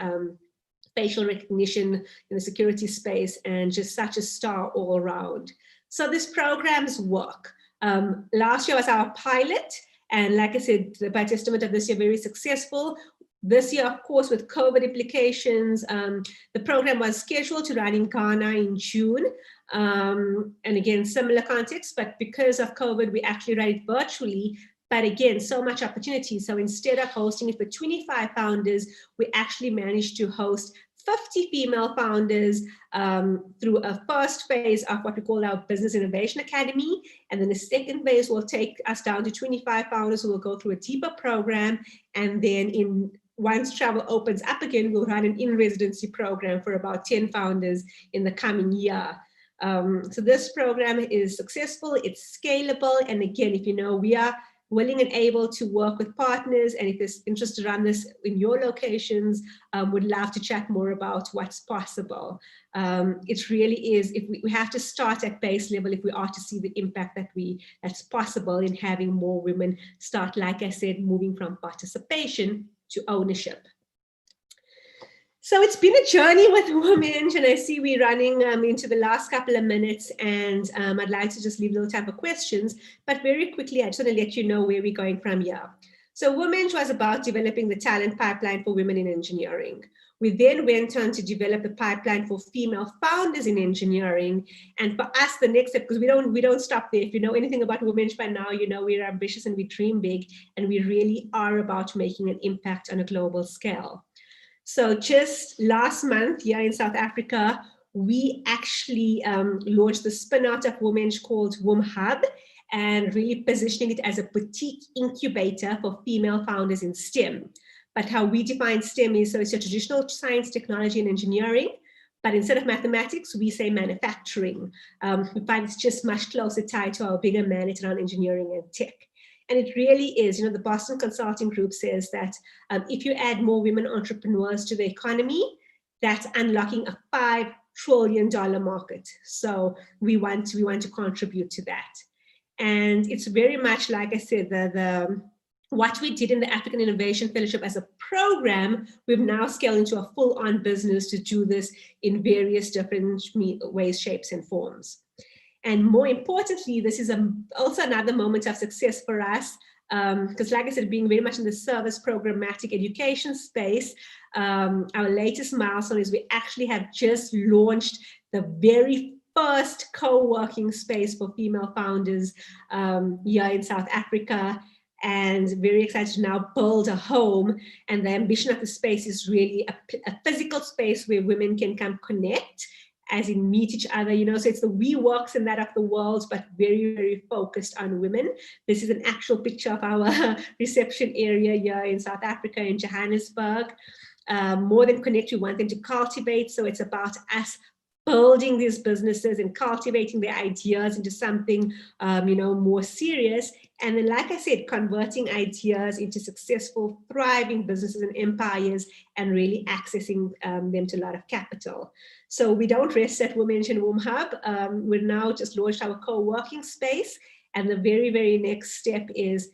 facial recognition in the security space, and just such a star all around. So these programs work. Last year was our pilot, and like I said, by testament of this year, very successful. This year, of course, with COVID implications, the program was scheduled to run in Ghana in June. And again, similar context, but because of COVID, we actually ran it virtually. But again, so much opportunity. So instead of hosting it for 25 founders, we actually managed to host 50 female founders through a first phase of what we call our Business Innovation Academy. And then the second phase will take us down to 25 founders who will go through a deeper program. And then once travel opens up again, we'll run an in-residency program for about 10 founders in the coming year. So this program is successful, it's scalable. And again, if you know, we are willing and able to work with partners, and if there's interest to run this in your locations, would love to chat more about what's possible. It really is, if we have to start at base level if we are to see the impact that's possible in having more women start, like I said, moving from participation to ownership. So it's been a journey with WomHUB, and I see we're running into the last couple of minutes, and I'd like to just leave a little time for questions, but very quickly, I just want to let you know where we're going from here. So WomHUB was about developing the talent pipeline for women in engineering. We then went on to develop the pipeline for female founders in engineering. And for us, the next step, because we don't stop there. If you know anything about WomHUB by now, you know we're ambitious and we dream big, and we really are about making an impact on a global scale. So just last month here in South Africa, we actually launched the spin-out of WomHUB called WomHUB, and really positioning it as a boutique incubator for female founders in STEM. But how we define STEM is, so it's your traditional science, technology, and engineering, but instead of mathematics, we say manufacturing. We find it's just much closer tied to our bigger mandate around engineering and tech. And it really is, you know, the Boston Consulting Group says that if you add more women entrepreneurs to the economy, that's unlocking a $5 trillion market. So we want to contribute to that. And it's very much, like I said, what we did in the African Innovation Fellowship as a program, we've now scaled into a full-on business to do this in various different ways, shapes, and forms. And more importantly, this is also another moment of success for us, because like I said, being very much in the service programmatic education space, our latest milestone is we actually have just launched the very first co-working space for female founders here in South Africa, and very excited to now build a home. And the ambition of the space is really a physical space where women can come connect, as in meet each other, you know, so it's the WeWorks and that of the world, but very, very focused on women. This is an actual picture of our reception area here in South Africa, in Johannesburg. More than connect, we want them to cultivate. So it's about us building these businesses and cultivating their ideas into something, you know, more serious. And then, like I said, converting ideas into successful, thriving businesses and empires, and really accessing them to a lot of capital. So we don't rest at WomHUB and WomHUB. We're now just launched our co-working space. And the very, very next step is,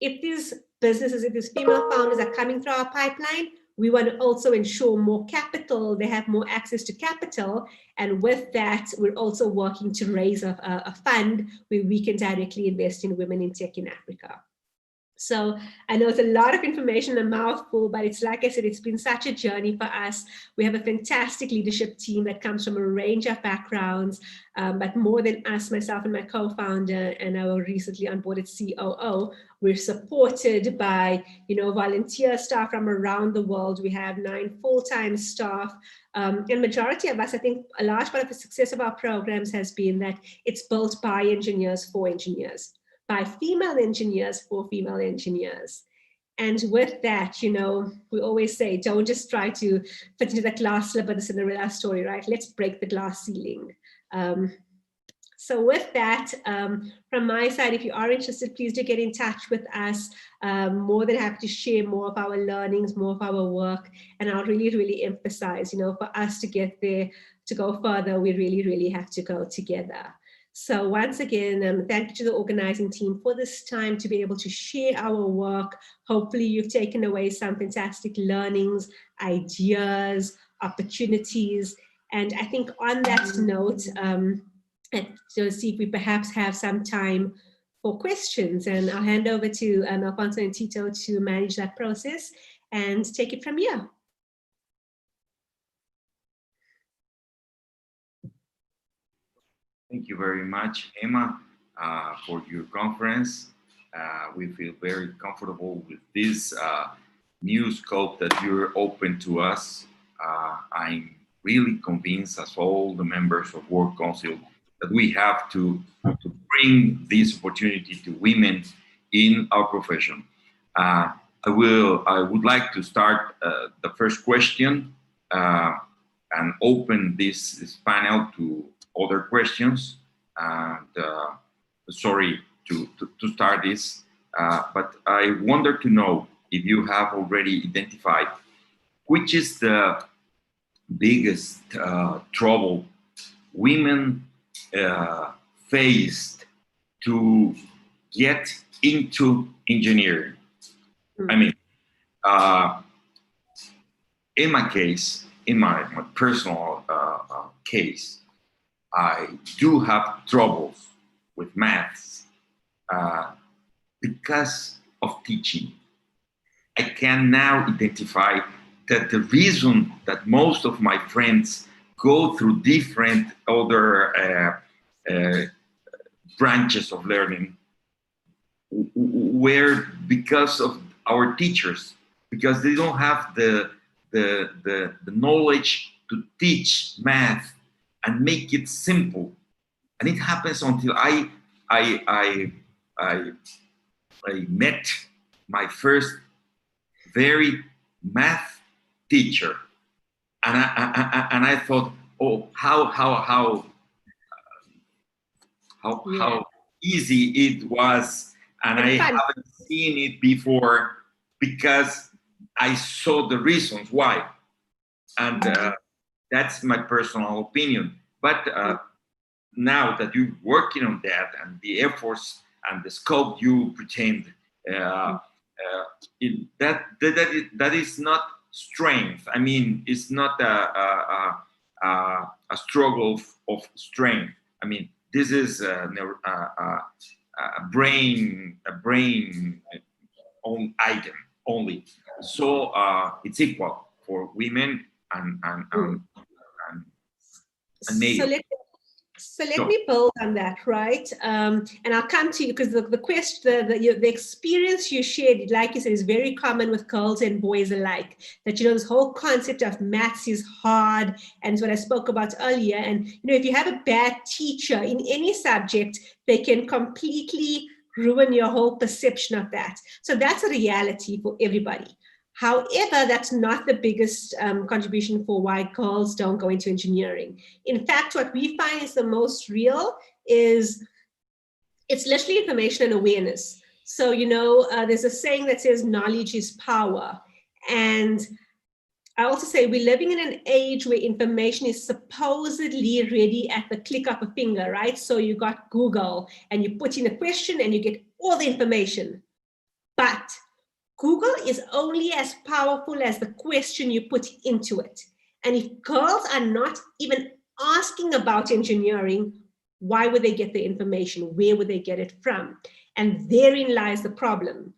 if these businesses, if these female founders are coming through our pipeline, we want to also ensure more capital, they have more access to capital. And with that, we're also working to raise a fund where we can directly invest in women in tech in Africa. So I know it's a lot of information, a mouthful, but it's like I said, it's been such a journey for us. We have a fantastic leadership team that comes from a range of backgrounds, but more than us, myself and my co-founder and our recently onboarded COO, we're supported by, you know, volunteer staff from around the world. We have 9 full-time staff. And majority of us, I think a large part of the success of our programs has been that it's built by engineers for engineers, by female engineers for female engineers. And with that, we always say, don't just try to fit into the glass slipper, the Cinderella story, right? Let's break the glass ceiling. So with that, from my side, if you are interested, please do get in touch with us. More than happy to share more of our learnings, more of our work. And I'll really, really emphasize, for us to get there, to go further, we really, really have to go together. So once again, thank you to the organizing team for this time to be able to share our work. Hopefully you've taken away some fantastic learnings, ideas, opportunities. And I think on that note, so see if we perhaps have some time for questions, and I'll hand over to Alfonso and Tito to manage that process and take it from here. Thank you very much, Hema, for your conference. We feel very comfortable with this new scope that you're open to us. I'm really convinced, as all the members of Work Council, that we have to bring this opportunity to women in our profession. I would like to start the first question and open this panel to other questions. And sorry to start this, but I wonder to know if you have already identified which is the biggest trouble women faced to get into engineering. I mean, in my case, in my personal case, I do have troubles with maths because of teaching. I can now identify that the reason that most of my friends go through different other branches of learning were because of our teachers, because they don't have the knowledge to teach math and make it simple. And it happens until I met my first very math teacher, and I thought, oh, how easy it was, and I haven't seen it before because I saw the reasons why, and that's my personal opinion. But now that you're working on that and the efforts and the scope you pretend, that is not strength. I mean, it's not a struggle of strength. I mean, this is a brain own item only. So it's equal for women and males. So let me build on that, right? And I'll come to you because the question, the experience you shared, like you said, is very common with girls and boys alike. That, this whole concept of maths is hard, and it's what I spoke about earlier. And, if you have a bad teacher in any subject, they can completely ruin your whole perception of that. So that's a reality for everybody. However, that's not the biggest contribution for why girls don't go into engineering. In fact, what we find is the most real is it's literally information and awareness. So, there's a saying that says knowledge is power. And I also say we're living in an age where information is supposedly ready at the click of a finger, right? So you got Google and you put in a question and you get all the information. But Google is only as powerful as the question you put into it. And if girls are not even asking about engineering, why would they get the information? Where would they get it from? And therein lies the problem.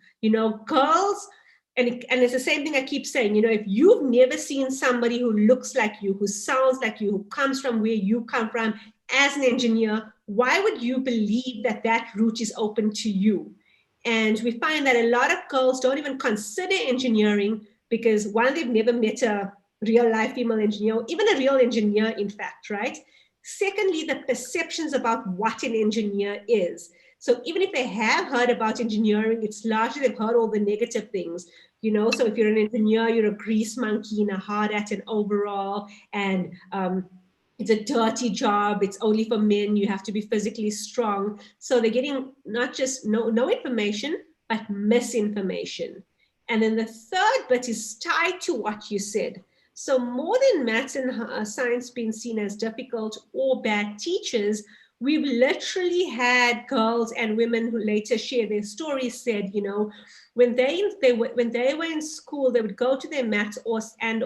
Girls, and it's the same thing I keep saying, if you've never seen somebody who looks like you, who sounds like you, who comes from where you come from as an engineer, why would you believe that that route is open to you? And we find that a lot of girls don't even consider engineering because, one, they've never met a real life female engineer, even a real engineer, in fact, right? Secondly, the perceptions about what an engineer is. So even if they have heard about engineering, it's largely they've heard all the negative things, you know. So if you're an engineer, you're a grease monkey in a hard hat and overall, and it's a dirty job. It's only for men. You have to be physically strong. So they're getting not just no information, but misinformation. And then the third bit is tied to what you said. So more than maths and science being seen as difficult or bad teachers, we've literally had girls and women who later share their stories said, you know, when they were in school, they would go to their maths or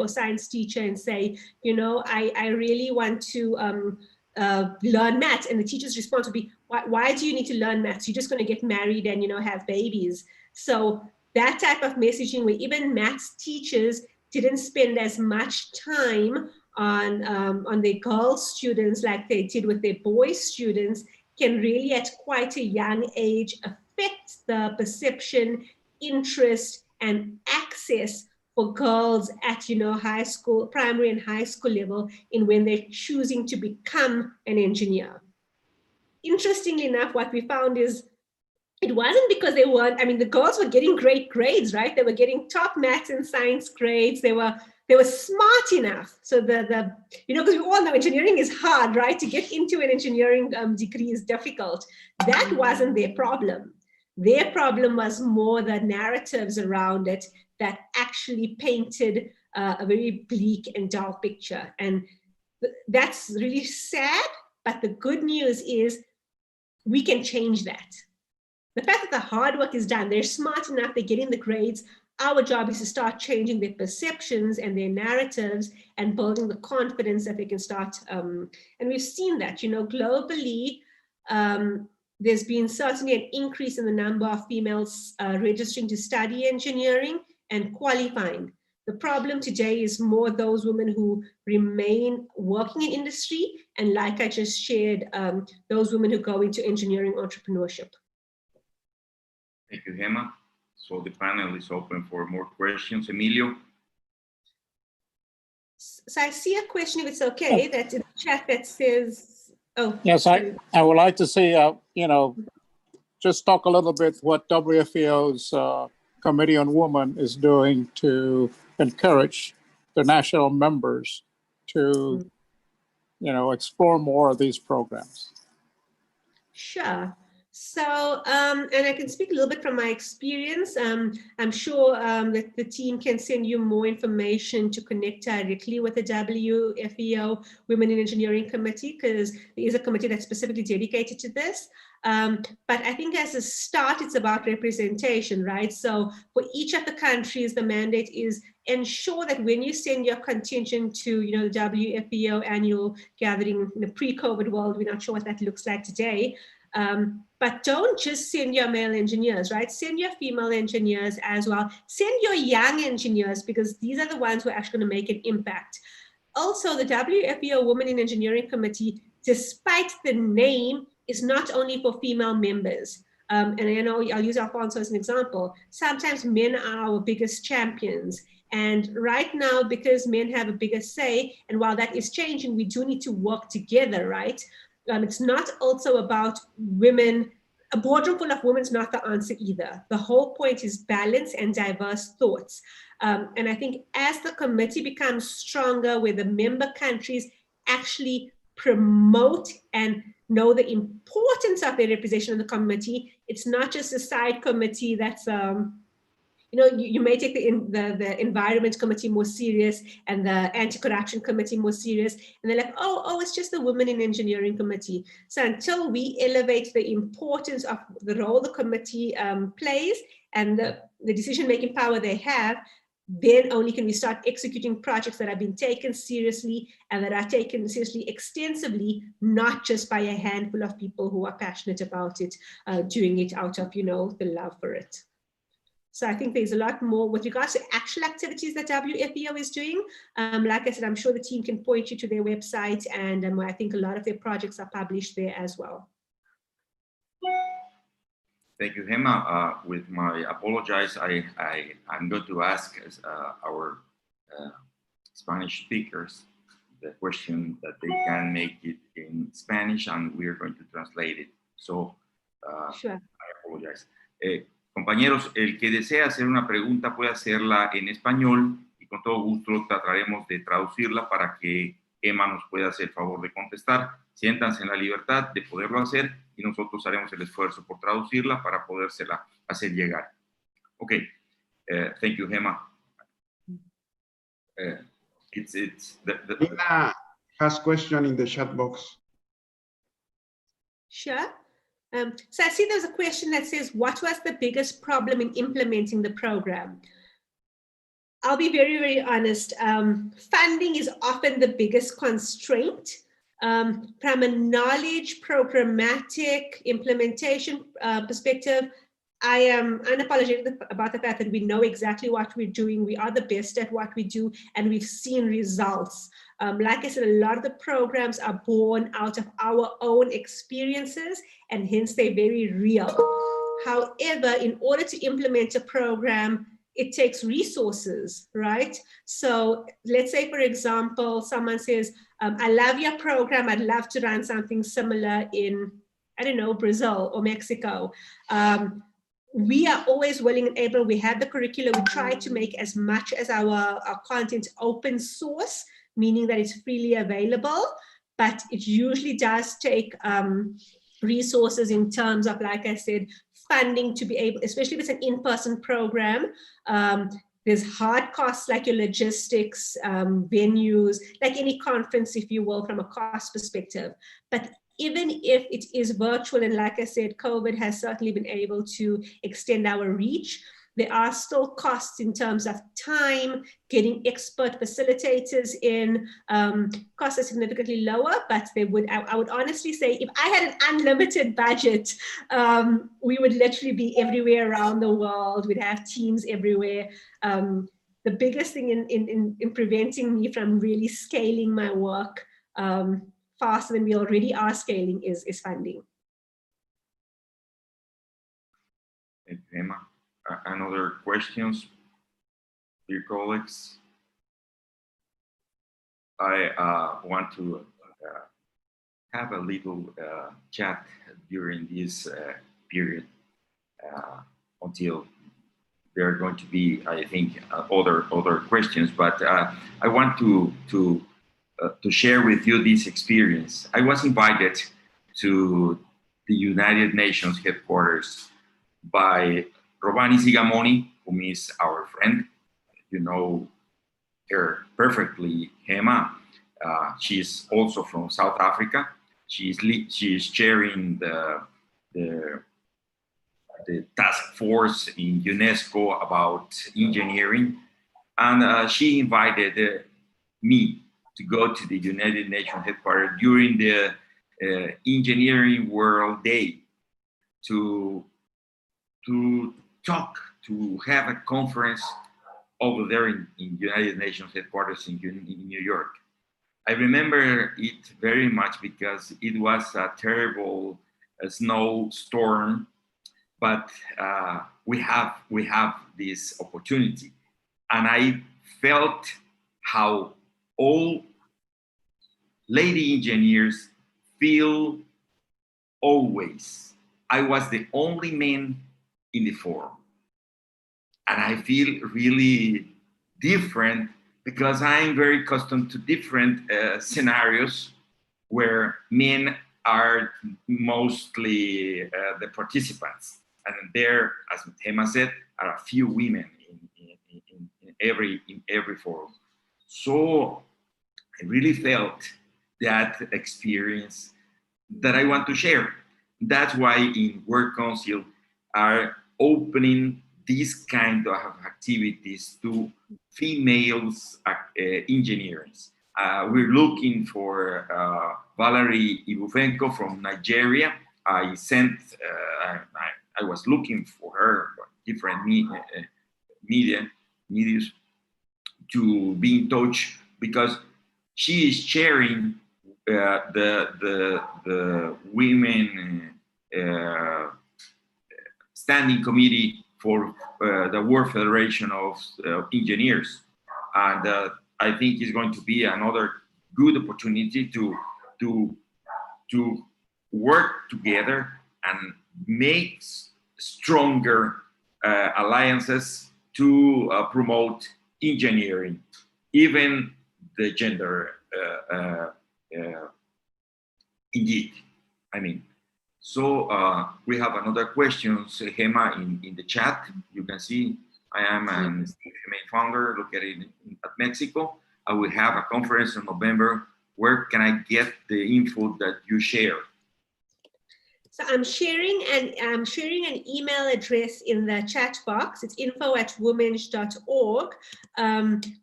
science teacher and say, you know, I really want to learn maths. And the teacher's response would be, why do you need to learn maths? You're just going to get married and, you know, have babies. So that type of messaging where even maths teachers didn't spend as much time on their girl students like they did with their boy students can really at quite a young age affect the perception, interest, and access for girls at, you know, high school, primary and high school level in when they're choosing to become an engineer. Interestingly enough, what we found is it wasn't because they weren't, I mean, the girls were getting great grades, right? They were getting top maths and science grades. They were smart enough. So you know, because we all know engineering is hard, right? To get into an engineering degree is difficult. That wasn't their problem. Their problem was more the narratives around it that actually painted a very bleak and dull picture. And that's really sad. But the good news is we can change that. The fact that the hard work is done, they're smart enough, they're getting the grades. Our job is to start changing their perceptions and their narratives and building the confidence that they can start. And we've seen that, you know, globally, there's been certainly an increase in the number of females registering to study engineering and qualifying. The problem today is more those women who remain working in industry, and like I just shared, those women who go into engineering entrepreneurship. Thank you, Hema. So the panel is open for more questions. Emilio? So I see a question, if it's okay, that's in the chat that says, oh. Yes, I would like to see, you know, just talk a little bit what WFEO's Committee on Women is doing to encourage the national members to, you know, explore more of these programs. Sure. So, and I can speak a little bit from my experience. I'm sure that the team can send you more information to connect directly with the WFEO Women in Engineering Committee, because there is a committee that's specifically dedicated to this. But I think as a start, it's about representation, right? So for each of the countries, the mandate is ensure that when you send your contingent to, you know, the WFEO annual gathering in the pre-COVID world, we're not sure what that looks like today. But don't just send your male engineers, right? Send your female engineers as well. Send your young engineers, because these are the ones who are actually going to make an impact. Also, the WFEO Women in Engineering Committee, despite the name, is not only for female members. And I know I'll use Alfonso as an example. Sometimes men are our biggest champions. And right now, because men have a bigger say, and while that is changing, we do need to work together, right? It's not also about women. A boardroom full of women is not the answer either. The whole point is balance and diverse thoughts. And I think as the committee becomes stronger, where the member countries actually promote and know the importance of their representation in the committee, it's not just a side committee that's you know, you may take the environment committee more serious and the anti-corruption committee more serious, and they're like, oh, it's just the women in engineering committee. So until we elevate the importance of the role the committee plays and the decision-making power they have, then only can we start executing projects that have been taken seriously and that are taken seriously extensively, not just by a handful of people who are passionate about it, doing it out of, you know, the love for it. So I think there's a lot more with regards to actual activities that WFEO is doing. Like I said, I'm sure the team can point you to their website, and I think a lot of their projects are published there as well. Thank you, Hema. With my apologies, I'm going to ask our Spanish speakers the question that they can make it in Spanish, and we are going to translate it. So Sure. I apologize. Compañeros, el que desea hacer una pregunta puede hacerla en español y con todo gusto trataremos de traducirla para que Hema nos pueda hacer el favor de contestar. Siéntanse en la libertad de poderlo hacer y nosotros haremos el esfuerzo por traducirla para podérsela hacer llegar. Ok, thank you, Hema. Nina has question in the chat box. Sure. So I see there's a question that says, what was the biggest problem in implementing the program? I'll be very, very honest. Funding is often the biggest constraint. From a knowledge, programmatic implementation perspective, I am unapologetic about the fact that we know exactly what we're doing. We are the best at what we do, and we've seen results. Like I said, a lot of the programs are born out of our own experiences, and hence they're very real. However, in order to implement a program, it takes resources, right? So let's say, for example, someone says, I love your program. I'd love to run something similar in, I don't know, Brazil or Mexico. We are always willing and able. We have the curriculum. We try to make as much as our content open source, meaning that it's freely available, but it usually does take resources in terms of, like I said, funding to be able, especially if it's an in-person program. There's hard costs like your logistics, venues, like any conference, if you will, from a cost perspective. But even if it is virtual, and like I said, COVID has certainly been able to extend our reach, there are still costs in terms of time, getting expert facilitators in. Costs are significantly lower, but they would, I would honestly say, if I had an unlimited budget, we would literally be everywhere around the world. We'd have teams everywhere. The biggest thing in preventing me from really scaling my work faster than we already are scaling is funding. Thank you, Hema. Another questions, dear colleagues? I want to have a little chat during this period until there are going to be, I think, other questions. But I want to share with you this experience. I was invited to the United Nations headquarters by Robani Sigamoni, whom is our friend. You know her perfectly, Hema. She's also from South Africa. She's chairing the task force in UNESCO about engineering. And she invited me to go to the United Nations headquarters during the Engineering World Day to talk, to have a conference over there in United Nations headquarters in New York. I remember it very much because it was a terrible snowstorm, but we have this opportunity, and I felt how all lady engineers feel always. I was the only man in the forum, and I feel really different because I'm very accustomed to different scenarios where men are mostly the participants, and there, as Hema said, are a few women in every forum. So I really felt that experience that I want to share. That's why in Work Council are opening these kind of activities to females engineers. We're looking for Valerie Ibufenko from Nigeria. I was looking for her, different medias to be in touch because she is chairing the women standing committee for the World Federation of Engineers, and I think it's going to be another good opportunity to work together and make stronger alliances to promote engineering, even the gender, indeed. I mean, so we have another question, Hema, in the chat. You can see I am an Hema founder located at Mexico. I will have a conference in November. Where can I get the info that you share? So I'm sharing an email address in the chat box. It's info@womhub.org.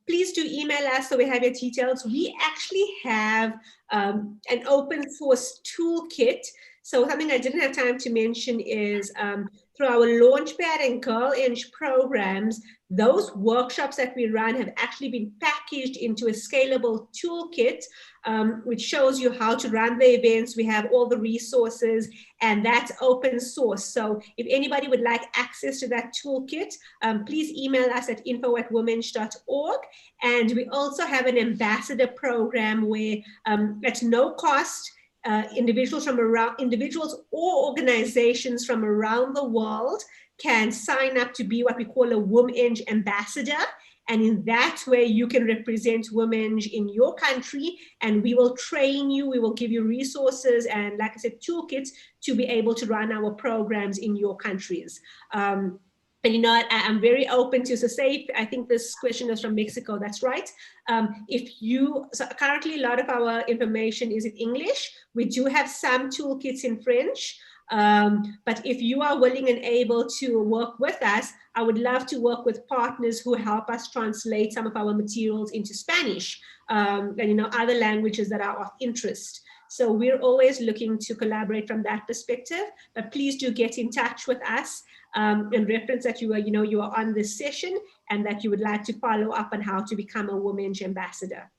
Please do email us so we have your details. We actually have an open source toolkit. So something I didn't have time to mention is through our Launchpad and Girl Inch programs, those workshops that we run have actually been packaged into a scalable toolkit, which shows you how to run the events. We have all the resources, and that's open source. So if anybody would like access to that toolkit, please email us at info@womhub.org. And we also have an ambassador program where at no cost, individuals or organizations from around the world can sign up to be what we call a WomEng ambassador. And in that way, you can represent WomEng in your country, and we will train you, we will give you resources and, like I said, toolkits to be able to run our programs in your countries. And you know, I'm very open to, so say, I think this question is from Mexico, that's right. So currently a lot of our information is in English. We do have some toolkits in French, but if you are willing and able to work with us, I would love to work with partners who help us translate some of our materials into Spanish, and you know, other languages that are of interest. So we're always looking to collaborate from that perspective, but please do get in touch with us and reference that you are on this session and that you would like to follow up on how to become a WomEng ambassador.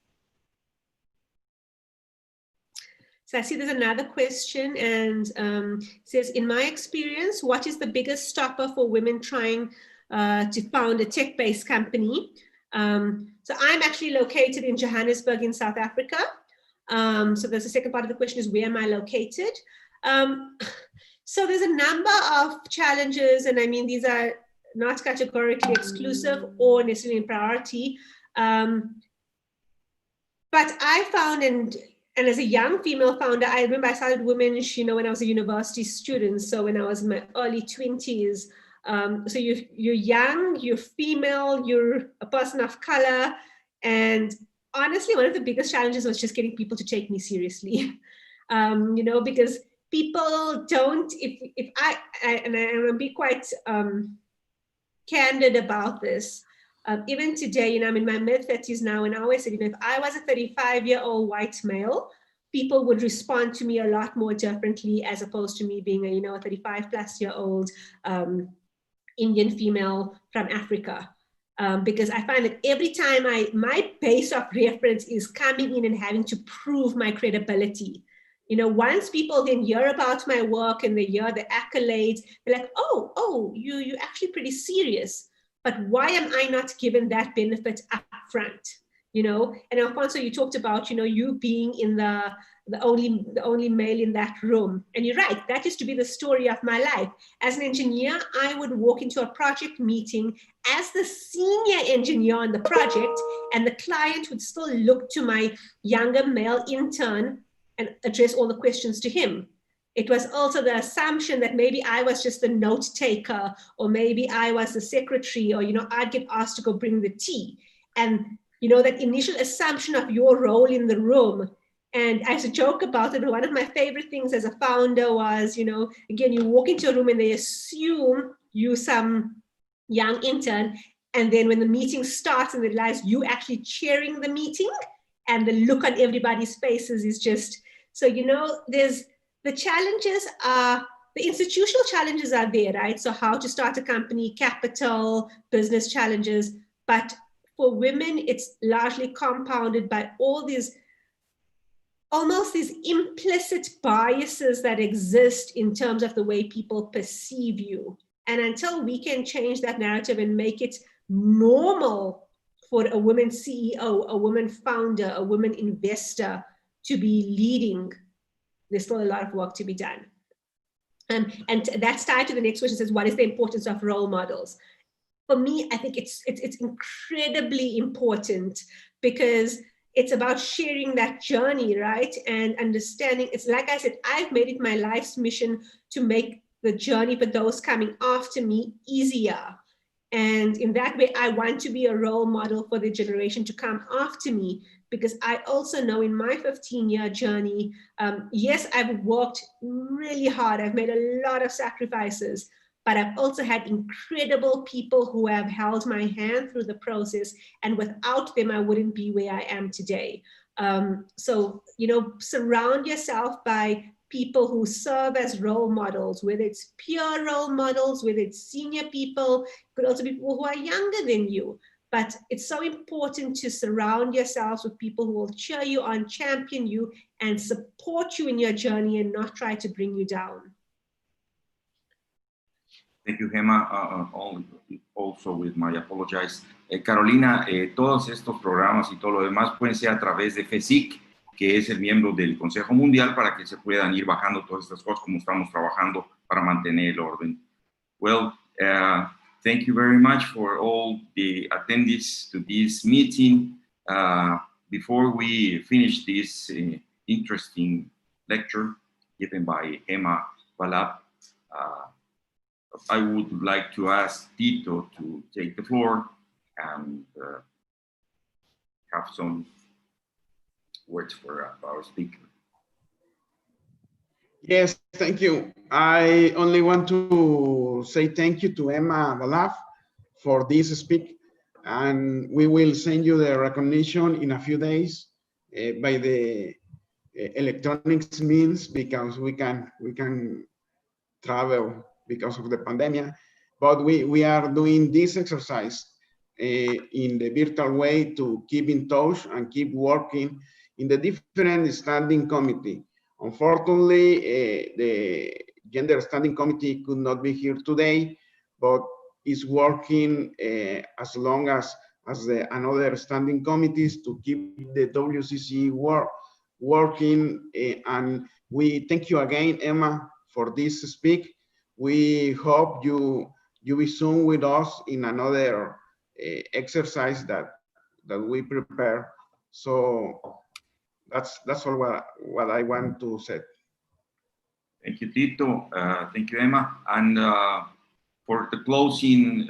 So I see there's another question, and it says, in my experience, what is the biggest stopper for women trying to found a tech-based company? So I'm actually located in Johannesburg in South Africa. So there's the second part of the question is, where am I located? So there's a number of challenges, and I mean, these are not categorically exclusive or necessarily in priority. But I found, and as a young female founder, I remember I started WomEng, you know, when I was a university student. So when I was in my early 20s, so you're young, you're female, you're a person of color. And honestly, one of the biggest challenges was just getting people to take me seriously, you know, because people don't, and I'm going to be quite candid about this. Even today, you know, I'm in my mid-30s now, and I always said, you know, if I was a 35-year-old white male, people would respond to me a lot more differently as opposed to me being a, you know, a 35-plus-year-old Indian female from Africa. Because I find that every time my base of reference is coming in and having to prove my credibility. You know, once people then hear about my work and they hear the accolades, they're like, oh, you're actually pretty serious. But why am I not given that benefit up front? You know, and Alfonso, you talked about, you know, you being in the only male in that room. And you're right, that used to be the story of my life. As an engineer, I would walk into a project meeting as the senior engineer on the project, and the client would still look to my younger male intern and address all the questions to him. It was also the assumption that maybe I was just the note taker, or maybe I was the secretary, or, you know, I'd get asked to go bring the tea. And, you know, that initial assumption of your role in the room. And I used to joke about it. One of my favorite things as a founder was, you know, again, you walk into a room and they assume you some young intern. And then when the meeting starts and they realize you actually chairing the meeting, and the look on everybody's faces is just, so, you know, there's the challenges are, the institutional challenges are there, right? So how to start a company, capital, business challenges. But for women, it's largely compounded by all these, almost these implicit biases that exist in terms of the way people perceive you. And until we can change that narrative and make it normal for a woman CEO, a woman founder, a woman investor to be leading, there's still a lot of work to be done. And that's tied to the next question, says, what is the importance of role models? For me, I think it's incredibly important, because it's about sharing that journey, right? And understanding, it's like I said, I've made it my life's mission to make the journey for those coming after me easier. And in that way, I want to be a role model for the generation to come after me, because I also know in my 15-year journey, yes, I've worked really hard. I've made a lot of sacrifices, but I've also had incredible people who have held my hand through the process. And without them, I wouldn't be where I am today. So, surround yourself by people who serve as role models, whether it's peer role models, whether it's senior people, could also be people who are younger than you. But it's so important to surround yourselves with people who will cheer you on, champion you, and support you in your journey, and not try to bring you down. Thank you, Hema. Also with my apologize. Carolina, todos estos programas y todo lo demás pueden ser a través de FESIC, que es el miembro del Consejo Mundial, para que se puedan ir bajando todas estas cosas como estamos trabajando para mantener el orden. Well, thank you very much for all the attendees to this meeting. Before we finish this interesting lecture given by Hema Vallabh, I would like to ask Tito to take the floor and have some words for our speaker. Yes, thank you. I only want to say thank you to Hema Vallabh for this speak, and we will send you the recognition in a few days by the electronics means, because we can travel because of the pandemic, but we are doing this exercise in the virtual way to keep in touch and keep working in the different standing committee. Unfortunately, the gender standing committee could not be here today, but is working as long as the another standing committees to keep the WCC working. And we thank you again, Emma, for this speak. We hope you be soon with us in another exercise that we prepare. So that's all what I want to say. Thank you, Tito. Thank you, Emma. And for the closing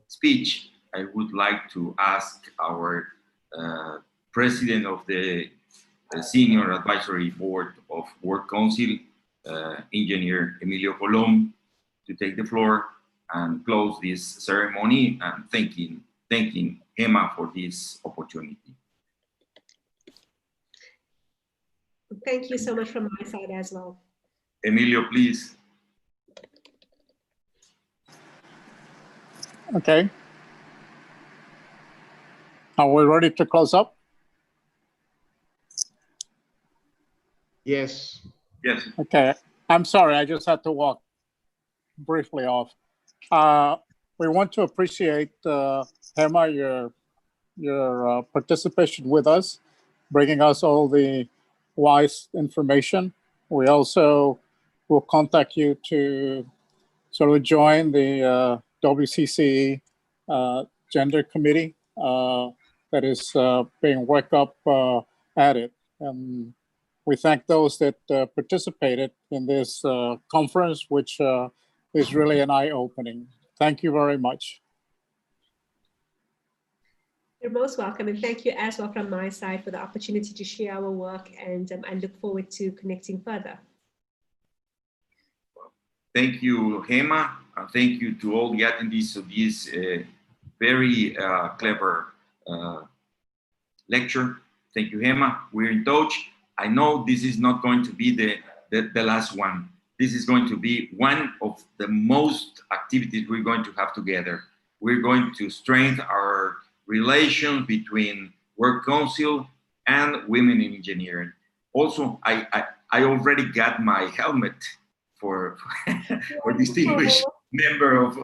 speech, I would like to ask our president of the Senior Advisory Board of Work Council, Engineer Emilio Colom, to take the floor and close this ceremony, and thanking Hema for this opportunity. Thank you so much from my side as well. Emilio, please. Okay. Are we ready to close up? Yes. Yes. Okay. I'm sorry, I just had to walk briefly off. We want to appreciate, Hema, your participation with us, bringing us all the wise information. We also will contact you to sort of join the WCC Gender Committee that is being worked up at it. And we thank those that participated in this conference, which is really an eye-opening. Thank you very much. You're most welcome, and thank you as well from my side for the opportunity to share our work, and I look forward to connecting further. Thank you, Hema, and thank you to all the attendees of this very clever lecture. Thank you, Hema. We're in touch. I know this is not going to be the last one. This is going to be one of the most activities we're going to have together. We're going to strengthen our relations between Work Council and Women in Engineering. Also, I already got my helmet for distinguished member of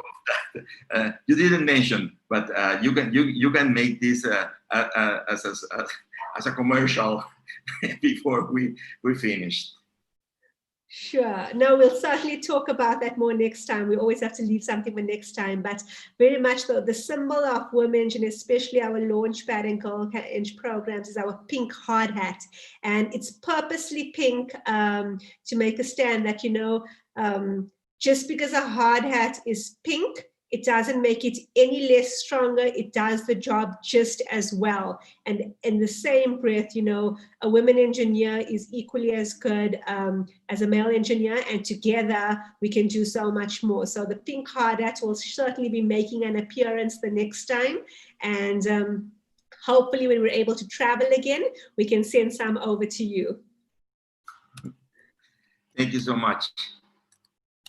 that. You didn't mention, but you can make this as a commercial before we finish. Sure. No, we'll certainly talk about that more next time. We always have to leave something for next time, but very much the symbol of WomHUB, and especially our Launchpad and Girl Inch programs, is our pink hard hat. And it's purposely pink to make a stand that, just because a hard hat is pink, it doesn't make it any less stronger. It does the job just as well. And in the same breath, a women engineer is equally as good as a male engineer, and together we can do so much more. So the pink hard hat will certainly be making an appearance the next time. And hopefully when we're able to travel again, we can send some over to you. Thank you so much.